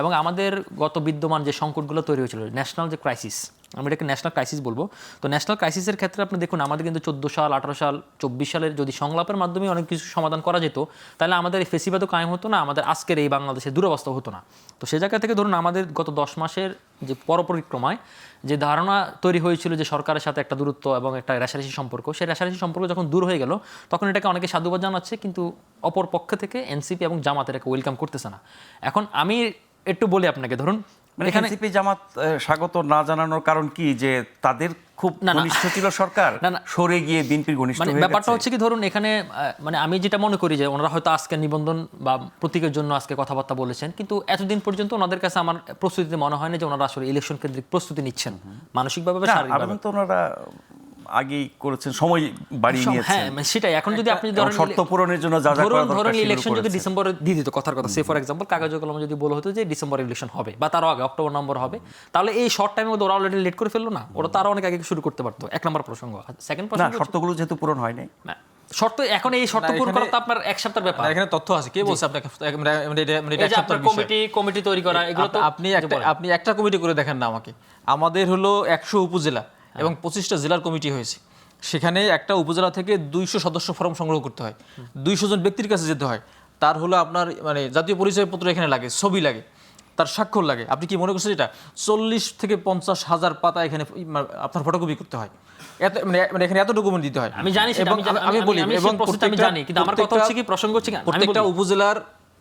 এবং আমাদের গত বিদ্যমান যে সংকটগুলো তৈরি হয়েছিল, ন্যাশনাল যে ক্রাইসিস, আমি এটাকে ন্যাশনাল ক্রাইসিস বলবো। তো ন্যাশনাল ক্রাইসিসের ক্ষেত্রে আপনি দেখুন আমাদের কিন্তু 14 সাল, 18 সাল, 24 সালের যদি সংলাপের মাধ্যমে অনেক কিছু সমাধান করা যেত, তাহলে আমাদের এই ফেসিবাদও কায়েম হতো না, আমাদের আজকের এই বাংলাদেশের দুরবস্থা হতো না। তো সে জায়গা থেকে ধরুন আমাদের গত 10 মাসের যে পরিক্রমায় যে ধারণা তৈরি হয়েছিল যে সরকারের সাথে একটা দূরত্ব এবং একটা রেষারেষি সম্পর্ক, সেই রেষারেষি সম্পর্ক যখন দূর হয়ে গেল, তখন এটাকে অনেকে সাধুবাদ জানাচ্ছে, কিন্তু অপর পক্ষ থেকে এনসিপি এবং জামাত এটাকে ওয়েলকাম করতেছে না। এখন আমি একটু বলি আপনাকে, ধরুন এখানে এনসিপি জামাত স্বাগত না জানানোর কারণ কি, যে তাদের খুব ঘনিষ্ঠ ছিল সরকার, সরে গিয়ে বিএনপির ঘনিষ্ঠ হয়ে গেছে? ব্যাপারটা হচ্ছে কি, ধরুন এখানে মানে আমি যেটা মনে করি যে ওনারা হয়তো আজকে নিবন্ধন বা প্রতীকের জন্য আজকে কথাবার্তা বলেছেন, কিন্তু এতদিন পর্যন্ত ওনাদের কাছে আমার প্রস্তুতিতে মনে হয় না যে ওনারা আসলে ইলেকশন কেন্দ্রিক প্রস্তুতি নিচ্ছেন মানসিকভাবে বা শারীরিকভাবে। আবেদন তো ওনারা আগেই করেছেন, সময় বাড়িয়ে নিয়েছেন। হ্যাঁ, সেটাই। এখন যদি আপনি এবং শর্ত পূরণের জন্য যা যা করা দরকার ধরুন সেগুলো ইলেকশন যদি করেছেন। ডিসেম্বরে দিয়ে দিত, কথার কথা, সে ফর এক্সাম্পল কাগজ কলমে যদি বলা হতো যে ডিসেম্বরে ইলেকশন হবে বা তারও আগে অক্টোবর নভেম্বর হবে, তাহলে এই শর্ট টাইমে ওরা অলরেডি লেট করে ফেললো না? ওরা তো আরো অনেক আগে শুরু করতে পারতো। এক নম্বর প্রসঙ্গ। সেকেন্ড না, প্রসঙ্গ, শর্তগুলো যেহেতু পূরণ হয় নাই, শর্ত এখন এই শর্ত পূরণ করা তো আপনার এক সপ্তাহের ব্যাপার। এখানে তথ্য আছে, কে বলছে আপনাকে এই যে আপনার কমিটি তৈরি করা, এগুলো তো আপনি একটা কমিটি করে দেখেন না আমাকে। আমাদের হলো 100 উপজেলা এবং 25টা জেলার কমিটি হয়েছে। সেখানে একটা উপজেলা থেকে 200 সদস্য ফর্ম সংগ্রহ করতে হয়, 200 জন ব্যক্তির কাছে যেতে হয়, তার হলো আপনার মানে জাতীয় পরিচয়পত্র এখানে লাগে, ছবি লাগে, তার স্বাক্ষর লাগে। আপনি কি মনে করছেন এটা 40 থেকে 50 হাজার পাতা এখানে আপনার ফটোকপি করতে হয়? এত মানে এখানে এত ডকুমেন্ট দিতে হয়। আমি জানি, আমি বলি এবং আমি জানি, কিন্তু আমার কথা হচ্ছে কি, প্রসঙ্গ হচ্ছে কি, প্রত্যেকটা উপজেলার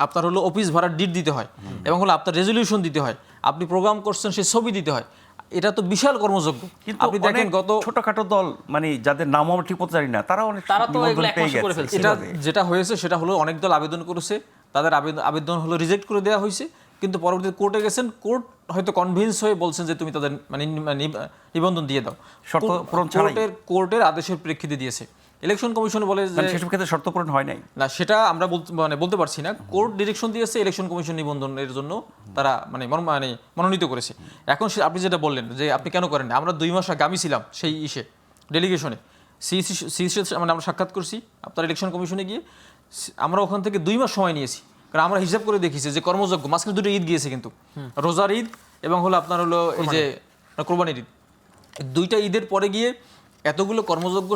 আপনার হলো অফিস ভাড়ার ডিট দিতে হয় এবং হলো আপনার রেজলিউশন দিতে হয়, আপনি প্রোগ্রাম করছেন সেই ছবি দিতে হয়। এটা তো বিশাল কর্মযজ্ঞ। কিন্তু আপনি দেখেন গত ছোটখাটো দল মানে যাদের নাম আমরা ঠিক মতো জানি না তারা অনেক তারা তো নিবন্ধন এগুলো এক পেয়ে মাসে করে গেছে। ফেলছে। এটা যেটা হয়েছে সেটা হলো অনেক দল আবেদন করেছে, তাদের আবেদন হলো রিজেক্ট করে দেওয়া হয়েছে, কিন্তু পরবর্তীতে কোর্টে গেছেন, কোর্ট হয়তো কনভিন্স হয়ে বলছেন যে তুমি তাদের মানে নিবন্ধন দিয়ে দাও। শর্ত পূরণ ছাড়াই? কোর্টের আদেশের প্রেক্ষিতে দিয়েছে। ইলেকশন কমিশন বলে যে মানে সেসব ক্ষেত্রে শর্ত পূরণ হয় নাই। না, সেটা আমরা বলতে পারছি না। কোর্ট ডিরেকশন দিয়েছে ইলেকশন কমিশন নিবন্ধনের জন্য তারা মনোনীত করেছে। এখন আপনি যেটা বললেন যে আপনি কেন করেন না, আমরা 2 মাস আগে আমি ছিলাম সেই ডেলিগেশনে সিইসি মানে আমরা সাক্ষাৎ করছি আপনার ইলেকশন কমিশনে গিয়ে। আমরা ওখান থেকে 2 মাস সময় নিয়েছি, কারণ আমরা হিসাব করে দেখিছি যে কর্মযজ্ঞ মাঝখানে 2টা ঈদ গিয়েছে, কিন্তু রোজার ঈদ এবং হলো আপনার হলো এই যে কোরবানির ঈদ, 2টা ঈদের পরে গিয়ে এতগুলো কর্মযজ্ঞ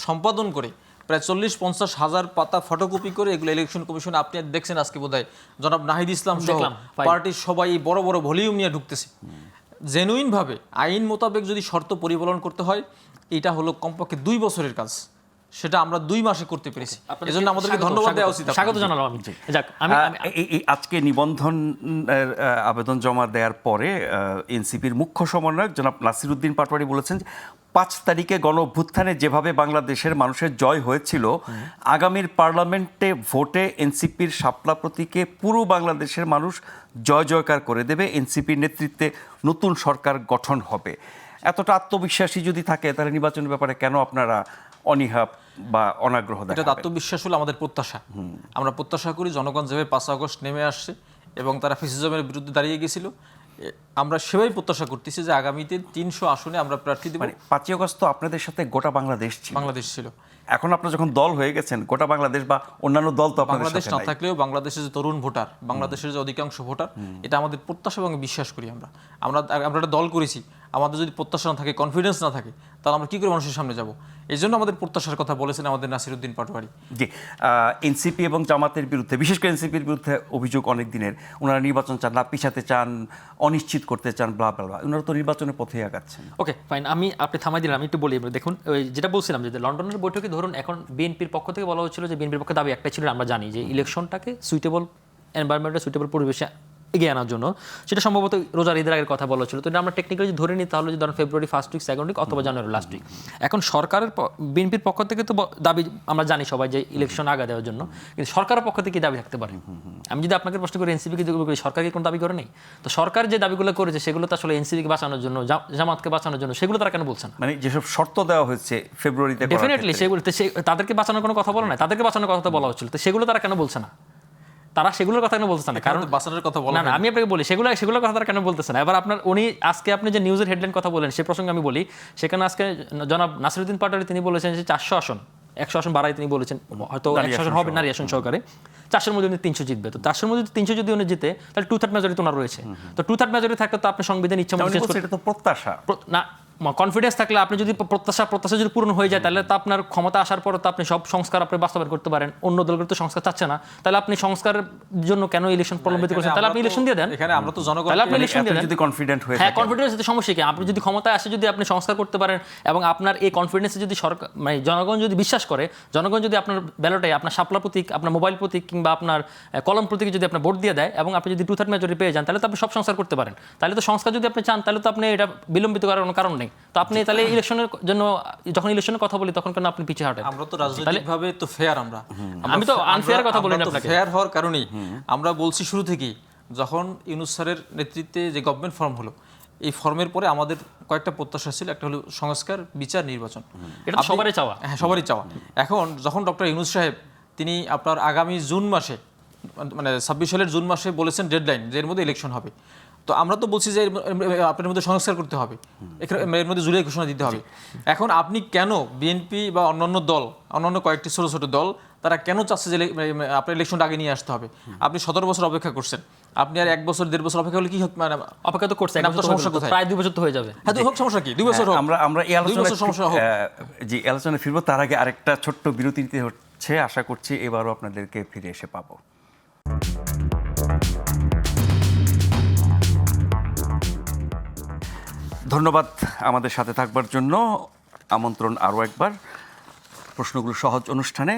সম্পাদন করে প্রায় 40-50 হাজার পাতা ফটোকপি করে এগুলো ইলেকশন কমিশন, আপনি দেখছেন আজকে বোধহয় জনাব নাহিদ ইসলাম সহ দেখলাম, পার্টির সবাই বড় বড় ভলিউম নিয়ে ঢুকতেছে। জেনুইন ভাবে আইন মোতাবেক যদি শর্ত পরিপালন করতে হয়, এটা হলো কমপক্ষে 2 বছরের কাজ, সেটা আমরা 2 মাসে করতে পেরেছি। এজন্য আমাদেরকে ধন্যবাদ দেওয়া উচিত। স্বাগত জানালাম আমি। যাক, আমি এই আজকে নিবন্ধন আবেদন জমা দেওয়ার পরে এনসিপির মুখ্য সমন্বয়ক জনাব নাসিরউদ্দিন পাটোয়ারি বলেছেন যে 5 তারিখে গণ অভ্যুত্থানে যেভাবে বাংলাদেশের মানুষের জয় হয়েছিল, আগামীর পার্লামেন্টে ভোটে এনসিপির শাপলা প্রতীকে পুরো বাংলাদেশের মানুষ জয় জয়কার করে দেবে, এনসিপির নেতৃত্বে নতুন সরকার গঠন হবে। এতটা আত্মবিশ্বাসী যদি থাকে তাহলে নির্বাচনের ব্যাপারে কেন আপনারা অনীহা বা অনাগ্রহ এটা দেখাবেন? আত্মবিশ্বাস হলো আমাদের প্রত্যাশা। আমরা প্রত্যাশা করি জনগণ যেভাবে 5 আগস্ট নেমে আসছে এবং তারা ফ্যাসিজমের বিরুদ্ধে দাঁড়িয়ে গেছিল, আমরা সেভাবেই প্রত্যাশা করতেছি যে আগামীতে 300 আসনে আমরা প্রার্থী দেব। মানে 5ই আগস্ট তো আপনাদের সাথে গোটা বাংলাদেশ ছিল, বাংলাদেশ ছিল। এখন আপনারা যখন দল হয়ে গেছেন গোটা বাংলাদেশ বা অন্যান্য দল তো আপনাদের বাংলাদেশ সাথে না নাই। থাকলেও বাংলাদেশের যে তরুণ ভোটার, বাংলাদেশের যে অধিকাংশ ভোটার, এটা আমাদের প্রত্যাশা এবং বিশ্বাস করি আমরা। আমরা একটা দল করেছি, আমাদের যদি প্রত্যাশা না থাকে, কনফিডেন্স না থাকে, তাহলে আমরা কি করে মানুষের সামনে যাব? এই জন্য আমাদের প্রত্যাশার কথা বলেছেন আমাদের নাসিরউদ্দিন পাটোয়ারি। জি, এনসিপি এবং জামাতের বিরুদ্ধে, বিশেষ করে এনসিপির বিরুদ্ধে অভিযোগ অনেক দিনের, ওনারা নির্বাচন চান না, পিছাতে চান, অনিশ্চিত করতে চান, ব্লা ব্লা ব্লা। ওনারা তো নির্বাচনের পথেই আগাচ্ছেন। ওকে ফাইন, আপনি থামাই দিলাম, আমি একটু বলি। এবার দেখুন, ওই যেটা বলছিলাম যে লন্ডনের বৈঠকে ধরুন এখন বিএনপির পক্ষ থেকে বলা হচ্ছিল যে বিএনপির পক্ষে দাবি একটাই ছিল, আমরা জানি যে ইলেকশনটাকে সুইটেবল এনভায়রনমেন্টে, সুইটেবল পরিবেশে এগিয়ে আনার জন্য, সেটা সম্ভবত রোজার ঈদের আগের কথা বলা ছিল। তো এটা আমরা টেকনিক্যালি ধরে নিই তাহলে ধরুন ফেব্রুয়ারি 1st উইক, 2nd উইক অথবা জানুয়ারি লাস্ট উইক। এখন সরকারের বিএনপির পক্ষ থেকে তো দাবি আমরা জানি সবাই যে ইলেকশন আগা দেওয়ার জন্য, কিন্তু সরকারের পক্ষ থেকে দাবি থাকতে পারে। আমি যদি আপনাকে প্রশ্ন করি এনসিপিকে করি, সরকার কি কোনো দাবি করে নেই? তো সরকার যে দাবিগুলো করেছে সেগুলো তো আসলে এনসিপিকে বাঁচানোর জন্য, জামাতকে বাঁচানোর জন্য, সেগুলো তারা কেন বলছে না? মানে যেসব শর্ত দেওয়া হয়েছে ফেব্রুয়ারিতে, ডেফিনেটলি সেগুলো তাদেরকে বাঁচানোর কোনো কথা বলা নাই, তাদেরকে বাঁচানোর কথা বলা হচ্ছিল, তো সেগুলো তারা কেন বলছে না? তারা সেগুলোর কথা কেন বলতেছে না? কারণ বাঁচানোর কথা বলা না, আমি আপনাকে বলি সেগুলোর কথা তারা কেন বলতেছে না। এবার আজকে আপনি যে নিউজের হেডলাইন কথা বলেন সে প্রসঙ্গে আমি বলি, সেখানে আজকে জনাব নাসিরউদ্দিন পাটোয়ারি তিনি বলেছেন যে 400 আসন, 100 আসন বাড়াই তিনি বলেছেন, হয়তো 100 আসন হবে নারী আসন সহকারে, 400-এর মধ্যে 300 জিতবে। তো 400-এর মধ্যে 300 যদি উনি জিতে তাহলে 2/3 মেজরিটি ওনার রয়েছে। তো 2/3 মেজরিটি থাকলে তো আপনি সংবিধান ইচ্ছা মতো চেঞ্জ করতে, এটা তো প্রত্যাশা না কনফিডেন্স থাকলে আপনি যদি প্রত্যাশা যদি পূরণ হয়ে যায় তাহলে তো আপনার ক্ষমতা আসার পর তো আপনি সব সংস্কার আপনি বাস্তবায়ন করতে পারেন। অন্য দলগুলো তো সংস্কার চাচ্ছে না, তাহলে আপনি সংস্কারের জন্য কেন ইলেকশন প্রলম্বিত করছেন? তাহলে আপনি ইলেকশন দিয়ে দেন। এখানে আমরা তো জনগণ, তাহলে আপনি ইলেকশন দিয়ে দেন যদি কনফিডেন্ট হয়ে হ্যাঁ, থাকে। কনফিডেন্স হতে সমস্যা কি? আপনি যদি ক্ষমতায় আসে, যদি আপনি সংস্কার করতে পারেন এবং আপনার এই কনফিডেন্সে যদি সরকার মানে জনগণ যদি বিশ্বাস করে, জনগণ যদি আপনার ব্যালটে আপনার শাপলা প্রতীক, আপনার মোবাইল প্রতীক কিংবা আপনার কলম প্রতীকে যদি আপনার ভোট দিয়ে দেয় এবং আপনি যদি 2/3 মেজরিটি পেয়ে যান, তাহলে তো আপনি সব সংস্কার করতে পারেন। তাহলে তো সংস্কার যদি আপনি চান তাহলে তো আপনি এটা বিলম্বিত করার কোনো কারণ নেই। তো আপনি তাহলে ইলেকশনের জন্য, যখন ইলেকশনের কথা বলি তখন কেন আপনি পিছিয়ে হাঁটেন? আমরা তো রাজনৈতিকভাবে তো ফেয়ার, আমি তো আনফেয়ার কথা বলি না আপনাকে। ফেয়ার হওয়ার কারণেই আমরা বলছি শুরু থেকেই, যখন ইউনূস স্যারের নেতৃত্বে যে গভর্নমেন্ট ফর্ম হলো, এই ফর্মের পরে আমাদের কয়েকটা প্রত্যাশা ছিল। একটা হলো সংস্কার, বিচার, নির্বাচন। এটা তো সবারই চাওয়া। হ্যাঁ, সবারই চাওয়া। এখন যখন ডক্টর ইউনূস সাহেব তিনি আপনার আগামী জুন মাসে, মানে 26 সালের জুন মাসে বলেছেন ডেডলাইন যে এর মধ্যে ইলেকশন হবে, তো আমরা তো বলছি যে আপনার মধ্যে সংস্কার করতে হবে, এর মধ্যে জুলাই ঘোষণা দিতে হবে। এখন আপনি কেন বিএনপি বা অন্যান্য কয়েকটি ছোট ছোট দল তারা কেন চাচ্ছে যে আপনার ইলেকশনটা আগে নিয়ে আসতে হবে? আপনি 17 বছর অপেক্ষা করছেন, আপনি আর 1 বছর 1.5 বছর অপেক্ষা হলে কি হোক? মানে অপেক্ষা তো করছে, সমস্যা কোথায়? প্রায় 2 বছর তো হয়ে যাবে। হ্যাঁ, 2 হোক, সমস্যা কি? 2 বছর হোক, আমরা এই 2 বছর সমস্যা হোক। জি, আলোচনায় ফিরবো, তার আগে আরেকটা ছোট্ট বিরতি নিতে হচ্ছে। আশা করছি এবারও আপনাদেরকে ফিরে এসে পাবো। ধন্যবাদ আমাদের সাথে থাকবার জন্য। আমন্ত্রণ আরও একবার প্রশ্নগুলো সহজ অনুষ্ঠানে।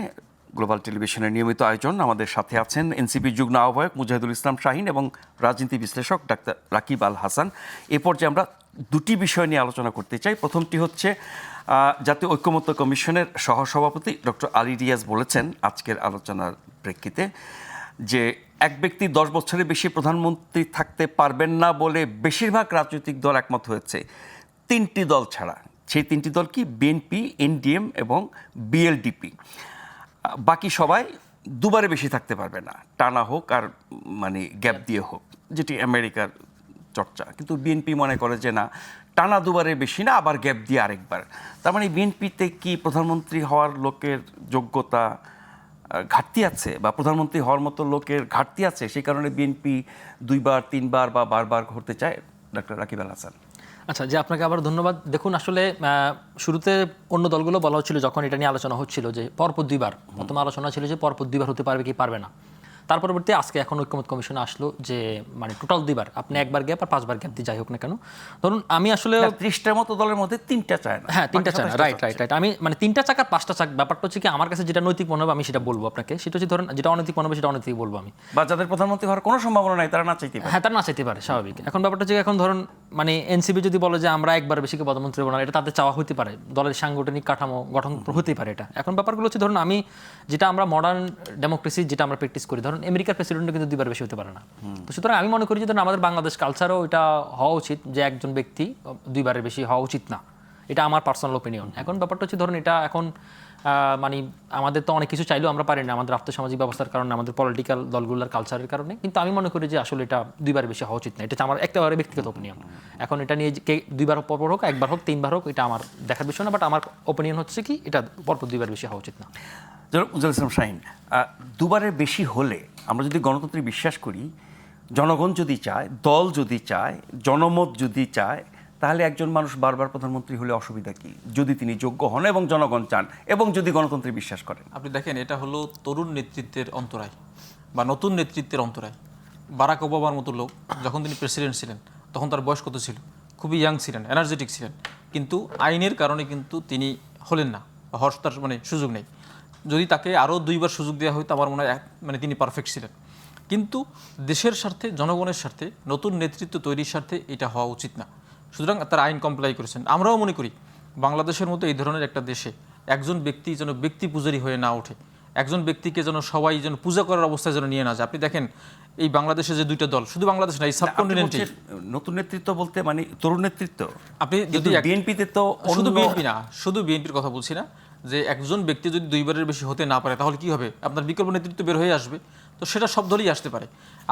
গ্লোবাল টেলিভিশনের নিয়মিত আয়োজন। আমাদের সাথে আছেন এনসিপি যুগ্ম আহ্বায়ক মুজাহিদুল ইসলাম শাহীন এবং রাজনীতি বিশ্লেষক ডাক্তার রাকিব আল হাসান। এ পর্যায়ে আমরা দুটি বিষয় নিয়ে আলোচনা করতে চাই। প্রথমটি হচ্ছে জাতীয় ঐক্যমত্য কমিশনের সহসভাপতি ডক্টর আলী রিয়াজ বলেছেন আজকের আলোচনার প্রেক্ষিতে যে এক ব্যক্তি 10 বছরের বেশি প্রধানমন্ত্রী থাকতে পারবেন না বলে বেশিরভাগ রাজনৈতিক দল একমত হয়েছে, 3টি দল ছাড়া। সেই 3টি দল কি? বিএনপি, এনডিএম এবং বিএলডিপি। বাকি সবাই দুবারে বেশি থাকতে পারবে না, টানা হোক আর মানে গ্যাপ দিয়ে হোক, যেটি আমেরিকার চর্চা। কিন্তু বিএনপি মনে করে যে না, টানা দুবারে বেশি না, আবার গ্যাপ দিয়ে আরেকবার। তার মানে বিএনপিতে কি প্রধানমন্ত্রী হওয়ার লোকের যোগ্যতা ঘাটতি আছে, বা প্রধানমন্ত্রী হওয়ার মতো লোকের ঘাটতি আছে, সেই কারণে বিএনপি 2বার 3বার বা বারবার হতে চায়? ডক্টর রাকিব আল হাসান। আচ্ছা, যে আপনাকে আবার ধন্যবাদ। দেখুন, আসলে শুরুতে অন্য দলগুলো বলা হচ্ছিল যখন এটা নিয়ে আলোচনা হচ্ছিল যে পরপর 2বার, প্রথম আলোচনা ছিল যে পরপর 2বার হতে পারবে কি পারবে না। তার পরবর্তী আজকে এখন ঐক্যমত কমিশনে আসলো যে মানে টোটাল 2বার, আপনি 1বার গ্যাপ আর 5বার গ্যাপ দিয়ে যাই হোক না কেন। ধরুন আমি আসলে 30টার মতো দলের মধ্যে 3টা চায় না। হ্যাঁ, 3টা চায় না, রাইট। আমি মানে 3টা চাক আর 5টা চাক, ব্যাপারটা হচ্ছে কি আমার কাছে যেটা নৈতিক মনে হবে আমি সেটা বলবো আপনাকে। সেটা হচ্ছে ধরুন যেটা অনৈতিক মনে হবে সেটা অনৈতিক বলবো আমি। বা যাদের প্রধানমন্ত্রী হওয়ার কোনো সম্ভাবনা নাই তারা না চাইতে পারে। হ্যাঁ, তারা না চাইতে পারে, স্বাভাবিক। এখন ব্যাপারটা হচ্ছে এখন ধরুন মানে এনসিপি যদি বলে যে আমরা একবার বেশিকে প্রধানমন্ত্রী হবো না, এটা তাদের চাওয়া হতে পারে, দলের সাংগঠনিক কাঠামো গঠন হতেই পারে এটা। এখন ব্যাপারগুলো হচ্ছে ধরুন আমি যেটা আমরা মডার্ন ডেমোক্রেসি যেটা আমরা প্র্যাকটিস করি, ধরুন আমেরিকার প্রেসিডেন্টও কিন্তু 2বার বেশি হতে পারে না। তো সুতরাং আমি মনে করি যে ধরুন আমাদের বাংলাদেশ কালচারও এটা হওয়া উচিত যে একজন ব্যক্তি 2বারের বেশি হওয়া উচিত না। এটা আমার পার্সোনাল ওপিনিয়ন। এখন ব্যাপারটা হচ্ছে ধরুন এটা এখন মানে আমাদের তো অনেক কিছু চাইলেও আমরা পারি না, আমাদের আর্থসামাজিক ব্যবস্থার কারণে, আমাদের পলিটিক্যাল দলগুলোর কালচারের কারণে। কিন্তু আমি মনে করি যে আসলে এটা 2বারের বেশি হওয়া উচিত না। এটা আমার একেবারে ব্যক্তিগত ওপিনিয়ন। এখন এটা নিয়ে কে 2বার পরপর হোক, 1বার হোক, 3বার হোক, এটা আমার দেখার বিষয় না। বাট আমার ওপিনিয়ন হচ্ছে কি এটা পরপর 2বার বেশি হওয়া উচিত না। মুজাহিদুল ইসলাম শাহীন, 2বারের বেশি হলে আমরা যদি গণতন্ত্রে বিশ্বাস করি, জনগণ যদি চায়, দল যদি চায়, জনমত যদি চায়, তাহলে একজন মানুষ বারবার প্রধানমন্ত্রী হলে অসুবিধা কি, যদি তিনি যোগ্য হন এবং জনগণ চান এবং যদি গণতন্ত্রে বিশ্বাস করেন? আপনি দেখেন, এটা হলো তরুণ নেতৃত্বের অন্তরায় বা নতুন নেতৃত্বের অন্তরায়। বারাক ওবামার মতো লোক যখন তিনি প্রেসিডেন্ট ছিলেন তখন তার বয়স কত ছিল? খুবই ইয়াং ছিলেন, এনার্জেটিক ছিলেন, কিন্তু আইনের কারণে কিন্তু তিনি হলেন না, বা হওয়ার তার মানে সুযোগ নেই। যদি তাকে আরও 2বার সুযোগ দেওয়া হয়তো আমার মনে হয় মানে তিনি পারফেক্ট ছিলেন। কিন্তু দেশের স্বার্থে, জনগণের স্বার্থে, নতুন নেতৃত্ব তৈরির স্বার্থে এটা হওয়া উচিত না। সুতরাং তারা আইন কমপ্লাই করেছেন। আমরাও মনে করি বাংলাদেশের মতো এই ধরনের একটা দেশে একজন ব্যক্তি যেন ব্যক্তি পূজারী হয়ে না ওঠে, একজন ব্যক্তিকে যেন সবাই যেন পূজা করার অবস্থায় যেন নিয়ে না যায়। আপনি দেখেন এই বাংলাদেশে যে 2টা দল, শুধু বাংলাদেশ না, এই সাবকন্টিনেন্টে নতুন নেতৃত্ব বলতে মানে তরুণ নেতৃত্ব। আপনি যদি বিএনপিতে তো শুধু বিএনপি না, শুধু বিএনপির কথা বলছি না, যে একজন ব্যক্তি যদি 2বারের বেশি হতে না পারে তাহলে কি হবে? আপনার বিকল্প নেতৃত্ব বের হয়ে আসবে। তো সেটা সব দলই আসতে পারে।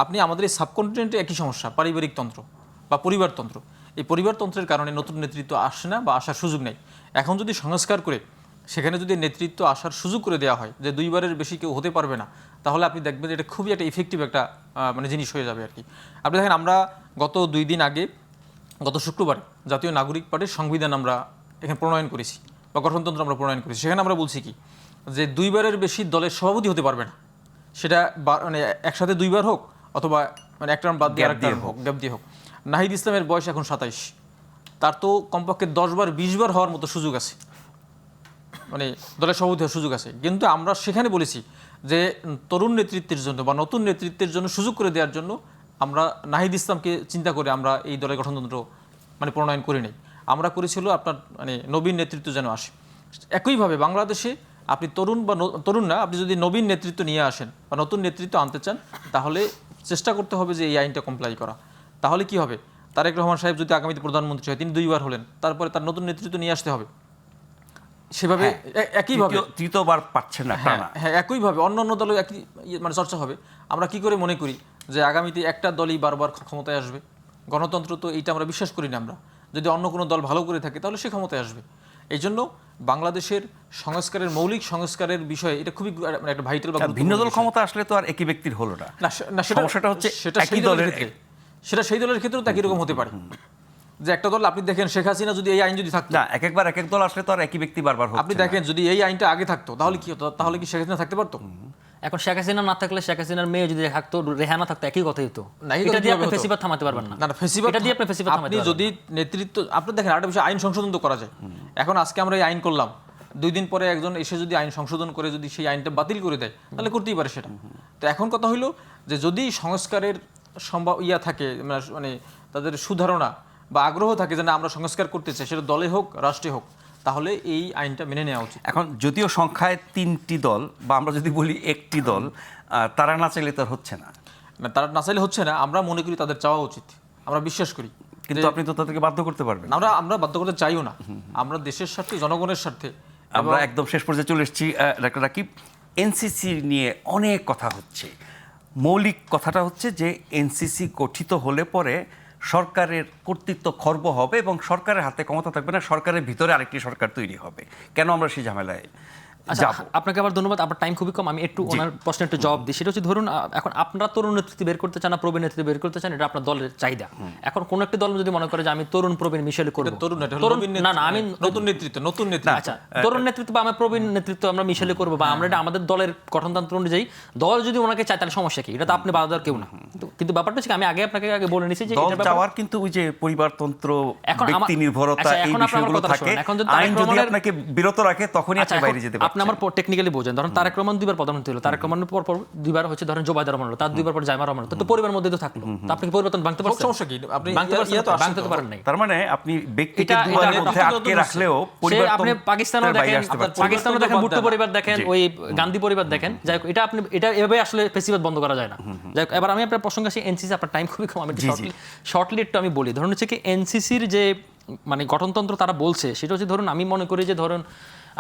আপনি আমাদের এই সাবকন্টিনেন্টে একই সমস্যা, পারিবারিক তন্ত্র বা পরিবারতন্ত্র। এই পরিবারতন্ত্রের কারণে নতুন নেতৃত্ব আসে না বা আসার সুযোগ নেই। এখন যদি সংস্কার করে সেখানে যদি নেতৃত্ব আসার সুযোগ করে দেওয়া হয় যে 2বারের বেশি কেউ হতে পারবে না, তাহলে আপনি দেখবেন এটা খুবই একটা ইফেক্টিভ একটা মানে জিনিস হয়ে যাবে আর কি। আপনি দেখেন, আমরা গত 2 দিন আগে, গত শুক্রবারে জাতীয় নাগরিক পার্টির সংবিধান আমরা এখানে প্রণয়ন করেছি বা গঠনতন্ত্র আমরা প্রণয়ন করেছি। সেখানে আমরা বলছি কি যে 2বারের বেশি দলের সভাপতি হতে পারবে না, সেটা মানে একসাথে 2বার হোক অথবা মানে একটা বাদ দিয়ে আরেকটা হোক, গ্যাপ দিয়ে হোক। নাহিদ ইসলামের বয়স এখন 27, তার তো কমপক্ষে 10বার 20বার হওয়ার মতো সুযোগ আছে, মানে দলের সভাপতি হওয়ার সুযোগ আছে। কিন্তু আমরা সেখানে বলেছি যে তরুণ নেতৃত্বের জন্য বা নতুন নেতৃত্বের জন্য সুযোগ করে দেওয়ার জন্য আমরা নাহিদ ইসলামকে চিন্তা করে আমরা এই দলের গঠনতন্ত্র মানে প্রণয়ন করি নাই। আমরা করেছিল আপনার মানে নবীন নেতৃত্ব যেন আসে। একইভাবে বাংলাদেশে আপনি তরুণ বা তরুণ না, আপনি যদি নবীন নেতৃত্ব নিয়ে আসেন বা নতুন নেতৃত্ব আনতে চান, তাহলে চেষ্টা করতে হবে যে এই আইনটা কমপ্লাই করা। তাহলে কি হবে? তারেক রহমান সাহেব যদি আগামীতে প্রধানমন্ত্রী হয়, তিনি 2বার হলেন, তারপরে তার নতুন নেতৃত্ব নিয়ে আসতে হবে। সেভাবে একইভাবে 3য়বার পাচ্ছেন না। হ্যাঁ, একইভাবে অন্য অন্য দলও একই মানে চর্চা হবে। আমরা কি করে মনে করি যে আগামীতে একটা দলই বারবার ক্ষমতায় আসবে? গণতন্ত্র তো এইটা আমরা বিশ্বাস করি না। আমরা যদি অন্য কোনো দল ভালো করে থাকে তাহলে সে ক্ষমতায় আসবে। এই জন্য বাংলাদেশের সংস্কারের, মৌলিক সংস্কারের বিষয়ে এটা খুবই একটা ভাইটাল। ভিন্ন দল ক্ষমতা আসলে তো আর একই ব্যক্তির হলো না। সমস্যাটা হচ্ছে সেটা সেই দলের ক্ষেত্রে, সেটা সেই দলের ক্ষেত্রেও একই রকম হতে পারে। যে একটা দল, আপনি দেখেন শেখ হাসিনা যদি এই আইন যদি থাকতো, না একবার এক এক দল আসলে তো আর একই ব্যক্তি বারবার হচ্ছে। আপনি দেখেন যদি এই আইনটা আগে থাকতো তাহলে কি হতো? তাহলে কি শেখ হাসিনা থাকতে পারতো? এখন শেখ হাসিনা না থাকলে, শেখ হাসিনার মেয়ে যদি থাকতো, রেহানা থাকতো, একই কথাই হতো। এটা দিয়ে আপনি ফেসিবাদ থামাতে পারবেন না। এটা দিয়ে আপনি ফেসিবাদ থামাতে পারবেন না। যদি নেতৃত্ব, আপনি দেখেন আরেকটা বিষয়, আইন সংশোধন তো করা যায়। এখন আজকে আমরা এই আইন করলাম, 2 দিন পরে একজন এসে যদি আইন সংশোধন করে যদি সেই আইনটা বাতিল করে দেয় তাহলে করতেই পারে সেটা। তো এখন কথা হইলো যে যদি সংস্কারের থাকে মানে তাদের সুধারণা বা আগ্রহ থাকে যে না আমরা সংস্কার করতে চাই, সেটা দলে হোক রাষ্ট্রে হোক, তাহলে এই আইনটা মেনে নেওয়া উচিত। এখন যদিও সংখ্যায় 3টি দল বা আমরা যদি বলি একটি দল, তারা না চাইলে তো আর হচ্ছে না। তারা না চাইলে হচ্ছে না, আমরা মনে করি তাদের চাওয়া উচিত, আমরা বিশ্বাস করি। কিন্তু আপনি তো তাদেরকে বাধ্য করতে পারবেন। আমরা বাধ্য করতে চাইও না, আমরা দেশের স্বার্থে জনগণের স্বার্থে। আমরা একদম শেষ পর্যায়ে চলে এসেছি। ডাক্তার রাকিব, এনসিসি নিয়ে অনেক কথা হচ্ছে। মৌলিক কথাটা হচ্ছে যে এনসিসি গঠিত হলে পরে সরকারের কর্তৃত্ব খর্ব হবে এবং সরকারের হাতে ক্ষমতা থাকবে না, সরকারের ভিতরে আরেকটি সরকার তৈরি হবে। কেন আমরা সেই ঝামেলায় আচ্ছা, আপনাকে আবার ধন্যবাদ। আপনার টাইম খুবই কম, আমি একটু ওনার প্রশ্নের একটু জবাব দিই। সেটা হচ্ছে ধরুন এখন আপনারা তরুণ নেতৃত্ব বের করতে চান না প্রবীণ নেতৃত্ব বের করতে চান, এটা আপনার দলের চাহিদা। এখন কোন একটি দল যদি মনে করে যে আমি তরুণ প্রবীণ মিশেলে করব, আমি নতুন নেতৃত্ব আচ্ছা তরুণ নেতৃত্ব বা আমি প্রবীণ নেতৃত্ব আমরা মিশেলে করবো, বা আমরা এটা আমাদের দলের গঠনতন্ত্র অনুযায়ী দল যদি ওনাকে চায় তাহলে সমস্যা কি? এটা তো আপনি বাধা দেওয়ার কেউ না। কিন্তু ব্যাপারটা হচ্ছে আমি আপনাকে বলে নিছি যে দল চাওয়ার কিন্তু ওই যে পরিবারতন্ত্র, ব্যক্তি নির্ভরতা, এই বিষয়গুলো থাকে। আইন যদি আপনাকে বিরত রাখে তখনই আপনি বাইরে যেতে পারবেন। আপনি আমার টেকনিক্যালি বোঝেন, ধরুন তারেক রহমান 2বার প্রধানমন্ত্রী হলো, তারেক রহমানের পর 2বার হচ্ছে ধরেন জোবাইদা রহমান হলো, তার 2বার পর জাইমা রহমান হলো, তো পরিবারের মধ্যে তো থাকলো, তো আপনি কি পরিবর্তন ভাঙতে পারছেন? সমস্যা কি? আপনি ভাঙতে তো পারেন নাই। তার মানে আপনি ব্যক্তিকে দুয়ারের মধ্যে আটকে রাখলেও পরিবর্তন, আপনি পাকিস্তানও দেখেন ভুট্টো পরিবার দেখেন, ওই গান্ধী পরিবার দেখেন, যাই হোক এটা এভাবে আসলে ফেসিবাদ বন্ধ করা যায় না। যাই হোক, এবার আমি আপনার প্রসঙ্গে আসি এনসিসি। আপনার টাইম খুবই কম, আমি শর্টলি একটু আমি বলি। ধরুন হচ্ছে কি এনসিসির যে মানে গঠনতন্ত্র তারা বলছে সেটা হচ্ছে, ধরুন আমি মনে করি যে ধরুন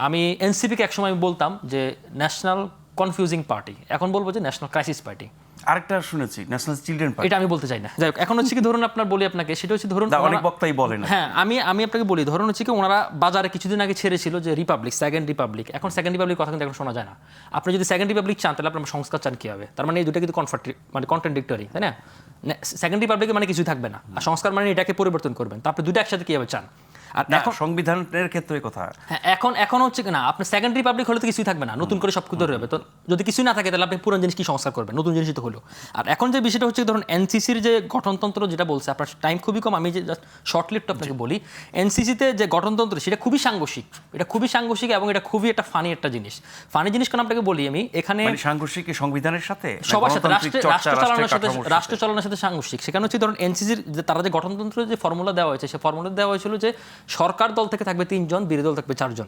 আমি এনসিপিকে একসময় আমি বলতাম যে ন্যাশনাল কনফিউজিং পার্টি, এখন বলবো যে ন্যাশনাল ক্রাইসিস পার্টি। আরেকটা শুনেছি ন্যাশনাল চিলড্রেন পার্টি, এটা আমি বলতে চাই না। যাই হোক, এখন হচ্ছে কি ধরুন আপনার বলি আপনাকে, সেটা হচ্ছে ধরুন অনেক বক্তাই বলেন। হ্যাঁ, আমি আপনাকে বলি, ধরুন হচ্ছে কি ওনারা বাজারে কিছুদিন আগে ছেড়েছিল যে রিপাবলিক, সেকেন্ড রিপাবলিক। এখন সেকেন্ড রিপাবলিক কথা কিন্তু এখন শোনা যায় না। আপনি যদি সেকেন্ড রিপাবলিক চান তাহলে আপনার সংস্কার চান কি হবে? তার মানে এই দুটো কিন্তু কন্ট্রাডিক্টরি, তাই না? সেকেন্ড রিপাবলিকে মানে কিছুই থাকবে না, আর সংস্কার মানে এটাকে পরিবর্তন করবেন, তো আপনি দুটো একসাথে কিভাবে চান? আর এখন সংবিধানের ক্ষেত্রে কথা এখন হচ্ছে না, আপনি সেকেন্ড রিপাবলিক হলে তো কিছুই থাকবে না, নতুন করে সব কিছু ধরে হবে। তো যদি কিছুই না থাকে তাহলে আপনি পুরনো জিনিস কি সংস্কার করবেন? নতুন জিনিসই তো হলো। আর এখন যে বিষয়টা হচ্ছে ধরুন এনসিসির যে গঠনতন্ত্র যেটা বলছে, আপনার টাইম খুবই কম, আমি যে জাস্ট শর্টলিপটা আপনাকে বলি। এনসিসিতে যে গঠনতন্ত্র সেটা খুবই সাংঘর্ষিক, এটা খুবই সাংঘর্ষিক এবং এটা খুবই একটা ফানি একটা জিনিস। ফানি জিনিস কেন আপনাকে বলি আমি, এখানে সাংঘর্ষিক সংবিধানের সাথে সবার সাথে রাষ্ট্র চালানোর সাথে সাংঘর্ষিক। সেখানে হচ্ছে ধরুন এনসিসির তারা যে গঠনতন্ত্রের যে ফর্মুলা দেওয়া হয়েছে, সেই ফর্মুলা দেওয়া হয়েছিল যে সরকার দল থেকে থাকবে 3 জন, বিরোধী দল থাকবে 4 জন,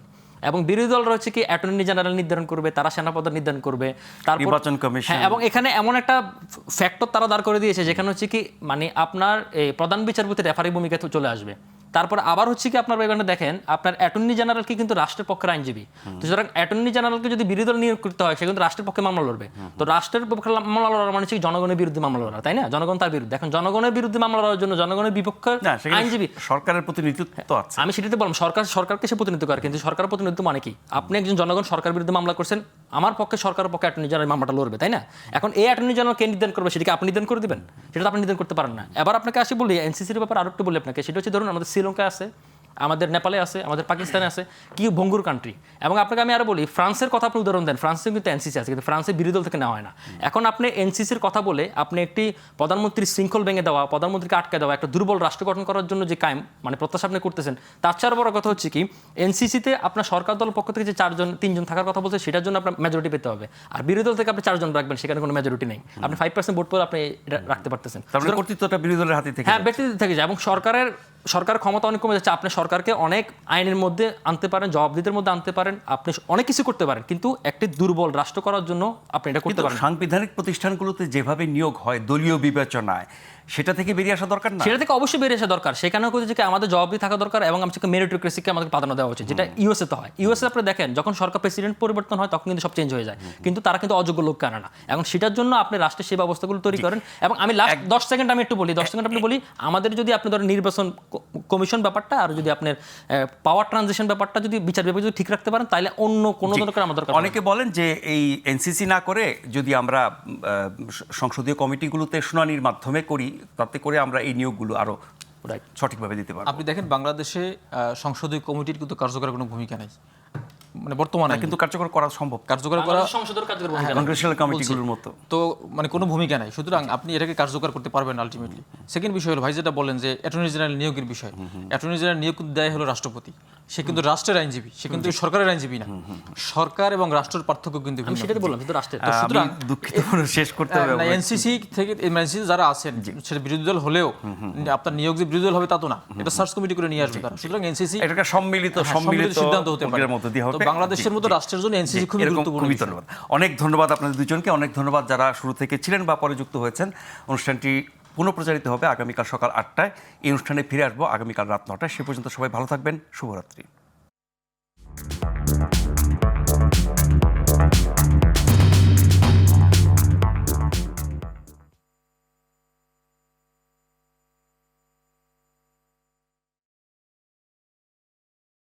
এবং বিরোধী দলরা হচ্ছে কি অ্যাটর্নি জেনারেল নির্ধারণ করবে, তারা সেনাপ্রধান নির্ধারণ করবে, তারপর নির্বাচন কমিশন। এবং এখানে এমন একটা ফ্যাক্টর তারা দাঁড় করে দিয়েছে যেখানে হচ্ছে কি মানে আপনার এই প্রধান বিচারপতি রেফারি ভূমিকা চলে আসবে। তারপর আবার হচ্ছে কি আপনার এখানে দেখেন আপনার অ্যাটর্নি জেনারেলকে কিন্তু রাষ্ট্রের পক্ষের আইনজীবী, তো সুতরাং অ্যাটর্নি জেনারেলকে যদি বিরোধী দল নিয়োগ করতে হয় সে কিন্তু রাষ্ট্রের পক্ষে মামলা লড়বে। তো রাষ্ট্রের পক্ষে মামলা লড়া মানে হচ্ছে জনগণের বিরুদ্ধে মামলা লড়া, তাই না? জনগণ তার বিরুদ্ধে। এখন জনগণের বিরুদ্ধে মামলা লড়ার জন্য জনগণের বিপক্ষে আইনজীবী, সরকারের প্রতিনিধিত্ব আছে। আমি সেটাতে বললাম সরকারকে সে প্রতিনিধিত্ব করে, কিন্তু সরকারের প্রতিনিধিত্ব মানে কি? আপনি একজন জনগণ সরকার বিরুদ্ধে মামলা করছেন, আমার পক্ষে সরকারের পক্ষে অ্যাটর্নি জেনারেল মামলাটা লড়বে, তাই না? এখন এই অ্যাটর্নি জেনারেল কে নির্ধারণ করবে? সেটাকে আপনি নির্ধারণ করে দিবেন? সেটা তো আপনি নির্ধারণ করতে পারেন না। এবার আপনাকে আসি বলি এনসিসির ব্যাপারে আরো একটু বলি আপনাকে, সেটা হচ্ছে ধরুন আমাদের শ্রীলঙ্কা আছে, আমাদের নেপালে আছে, আমাদের পাকিস্তানে আছে, কি ভঙ্গুর কান্ট্রি। এবং আপনাকে আমি আরো বলি ফ্রান্সের কথা আপনি উদাহরণ দেন, ফ্রান্সে কিন্তু এনসিসি আছে, কিন্তু ফ্রান্সের বিরোধী দল থেকে নেওয়া হয় না। এখন আপনি এনসিসির কথা বলে আপনি একটি প্রধানমন্ত্রীর শৃঙ্খল ভেঙে দেওয়া, প্রধানমন্ত্রীকে আটকে দেওয়া, একটা দুর্বল রাষ্ট্র গঠন করার জন্য যে কায়েম মানে প্রত্যাশা আপনি করতেছেন, তার চেয়ে বড় কথা হচ্ছে কি এনসিসিতে আপনার সরকার দলের পক্ষ থেকে যে 3 জন থাকার কথা বলছে সেটার জন্য আপনার মেজরিটি পেতে হবে, আর বিরোধী দল থেকে আপনি 4 জন রাখবেন, সেখানে কোনো মেজরিটি নেই, আপনি 5% ভোট পেলে আপনি এটা রাখতে পারতেছেন। তারপরে কর্তৃত্বটা বিরোধী দলের হাতে থেকে, হ্যাঁ, ব্যক্তি থেকে যায়, এবং সরকারের ক্ষমতা অনেক কমে যাচ্ছে। আপনি সরকারকে অনেক আইনের মধ্যে আনতে পারেন, জবাবদিহিতার মধ্যে আনতে পারেন, আপনি অনেক কিছু করতে পারেন, কিন্তু একটি দুর্বল রাষ্ট্র করার জন্য আপনি এটা করতে পারেন। সাংবিধানিক প্রতিষ্ঠানগুলোতে যেভাবে নিয়োগ হয় দলীয় বিবেচনায়, সেটা থেকে বেরিয়ে আসা দরকার না? সেটা থেকে অবশ্যই বেরিয়ে আসা দরকার। সেখানেও কিন্তু আমাদের জবাবদিহি থাকা দরকার, এবং আমাকে মেরিটোক্রেসিকে আমাদের প্রাধান্য দেওয়া উচিত, যেটা ইউএসএ তো হয়। ইউএসএ আপনি দেখেন যখন সরকার প্রেসিডেন্ট পরিবর্তন হয় তখন কিন্তু সব চেঞ্জ হয়ে যায়, কিন্তু তারা কিন্তু অযোগ্য লোককে আনে না। এখন সেটার জন্য আপনি রাষ্ট্রের সেই ব্যবস্থাগুলো তৈরি করেন। এবং আমি লাস্ট 10 সেকেন্ড আমি একটু বলি, 10 সেকেন্ড আপনি বলি, আমাদের যদি আপনি ধরেন নির্বাচন কমিশন ব্যাপারটা আর যদি আপনার পাওয়ার ট্রানজিশন ব্যাপারটা যদি বিচার বিভাগ যদি ঠিক রাখতে পারেন, তাহলে অন্য কোনো দরকার আমাদের দরকার। অনেকে বলেন যে এই এনসিসি না করে যদি আমরা সংসদীয় কমিটিগুলোতে শুনানির মাধ্যমে করি, তাতে করে আমরা এই নিয়োগগুলো আরো সঠিকভাবে দিতে পারবো। আপনি দেখেন বাংলাদেশে সংসদীয় কমিটির কিন্তু কার্যকর কোনো ভূমিকা নেই, মানে বর্তমানে কিন্তু কার্যকর করা সম্ভব, কার্যকর করা সংসদের কার্যকর কংগ্রেসিয়াল কমিটিগুলোর মতো তো মানে কোনো ভূমিকা নাই, সুতরাং আপনি এটাকে কার্যকর করতে পারবেন আলটিমেটলি। সেকেন্ড বিষয় হলো ভাই যেটা বলেন যে অ্যাটর্নি জেনারেল নিয়োগের বিষয়, অ্যাটর্নি জেনারেল নিয়োগ দেয় হলো রাষ্ট্রপতি, সে কিন্তু রাষ্ট্রের আইনজীবী, সে কিন্তু সরকারের আইনজীবী না। সরকার এবং রাষ্ট্রের পার্থক্য কিন্তু আমি সেটাই বললাম, কিন্তু রাষ্ট্রের তো সুতরাং আমি দুঃখিত, শেষ করতে হবে। এনসিসি থেকে এনসিসি যারা আছেন সেটা বিরোধী দল হলেও আপনার নিয়োগ যে বিরোধী দল হবে তা তো না, এটা সার্চ কমিটি করে নিয়ে আসবে তারা। সুতরাং এনসিসি এটা একটা সম্মিলিত সিদ্ধান্ত হতে পারে। মধ্যে দিয়ে হবে। তো বাংলাদেশের মতো রাষ্ট্রের জন্য এনসিসি খুবই গুরুত্বপূর্ণ। ধন্যবাদ, অনেক ধন্যবাদ আপনাদের দুজনকে, অনেক ধন্যবাদ যারা শুরু থেকে ছিলেন বা পরে যুক্ত হয়েছেন। অনুষ্ঠানটি পুনঃপ্রচারিত হবে আগামীকাল সকাল ৮টায়। এই অনুষ্ঠানে ফিরে আসবো আগামীকাল রাত ৯টায়। সে পর্যন্ত সবাই ভালো থাকবেন। শুভরাত্রি।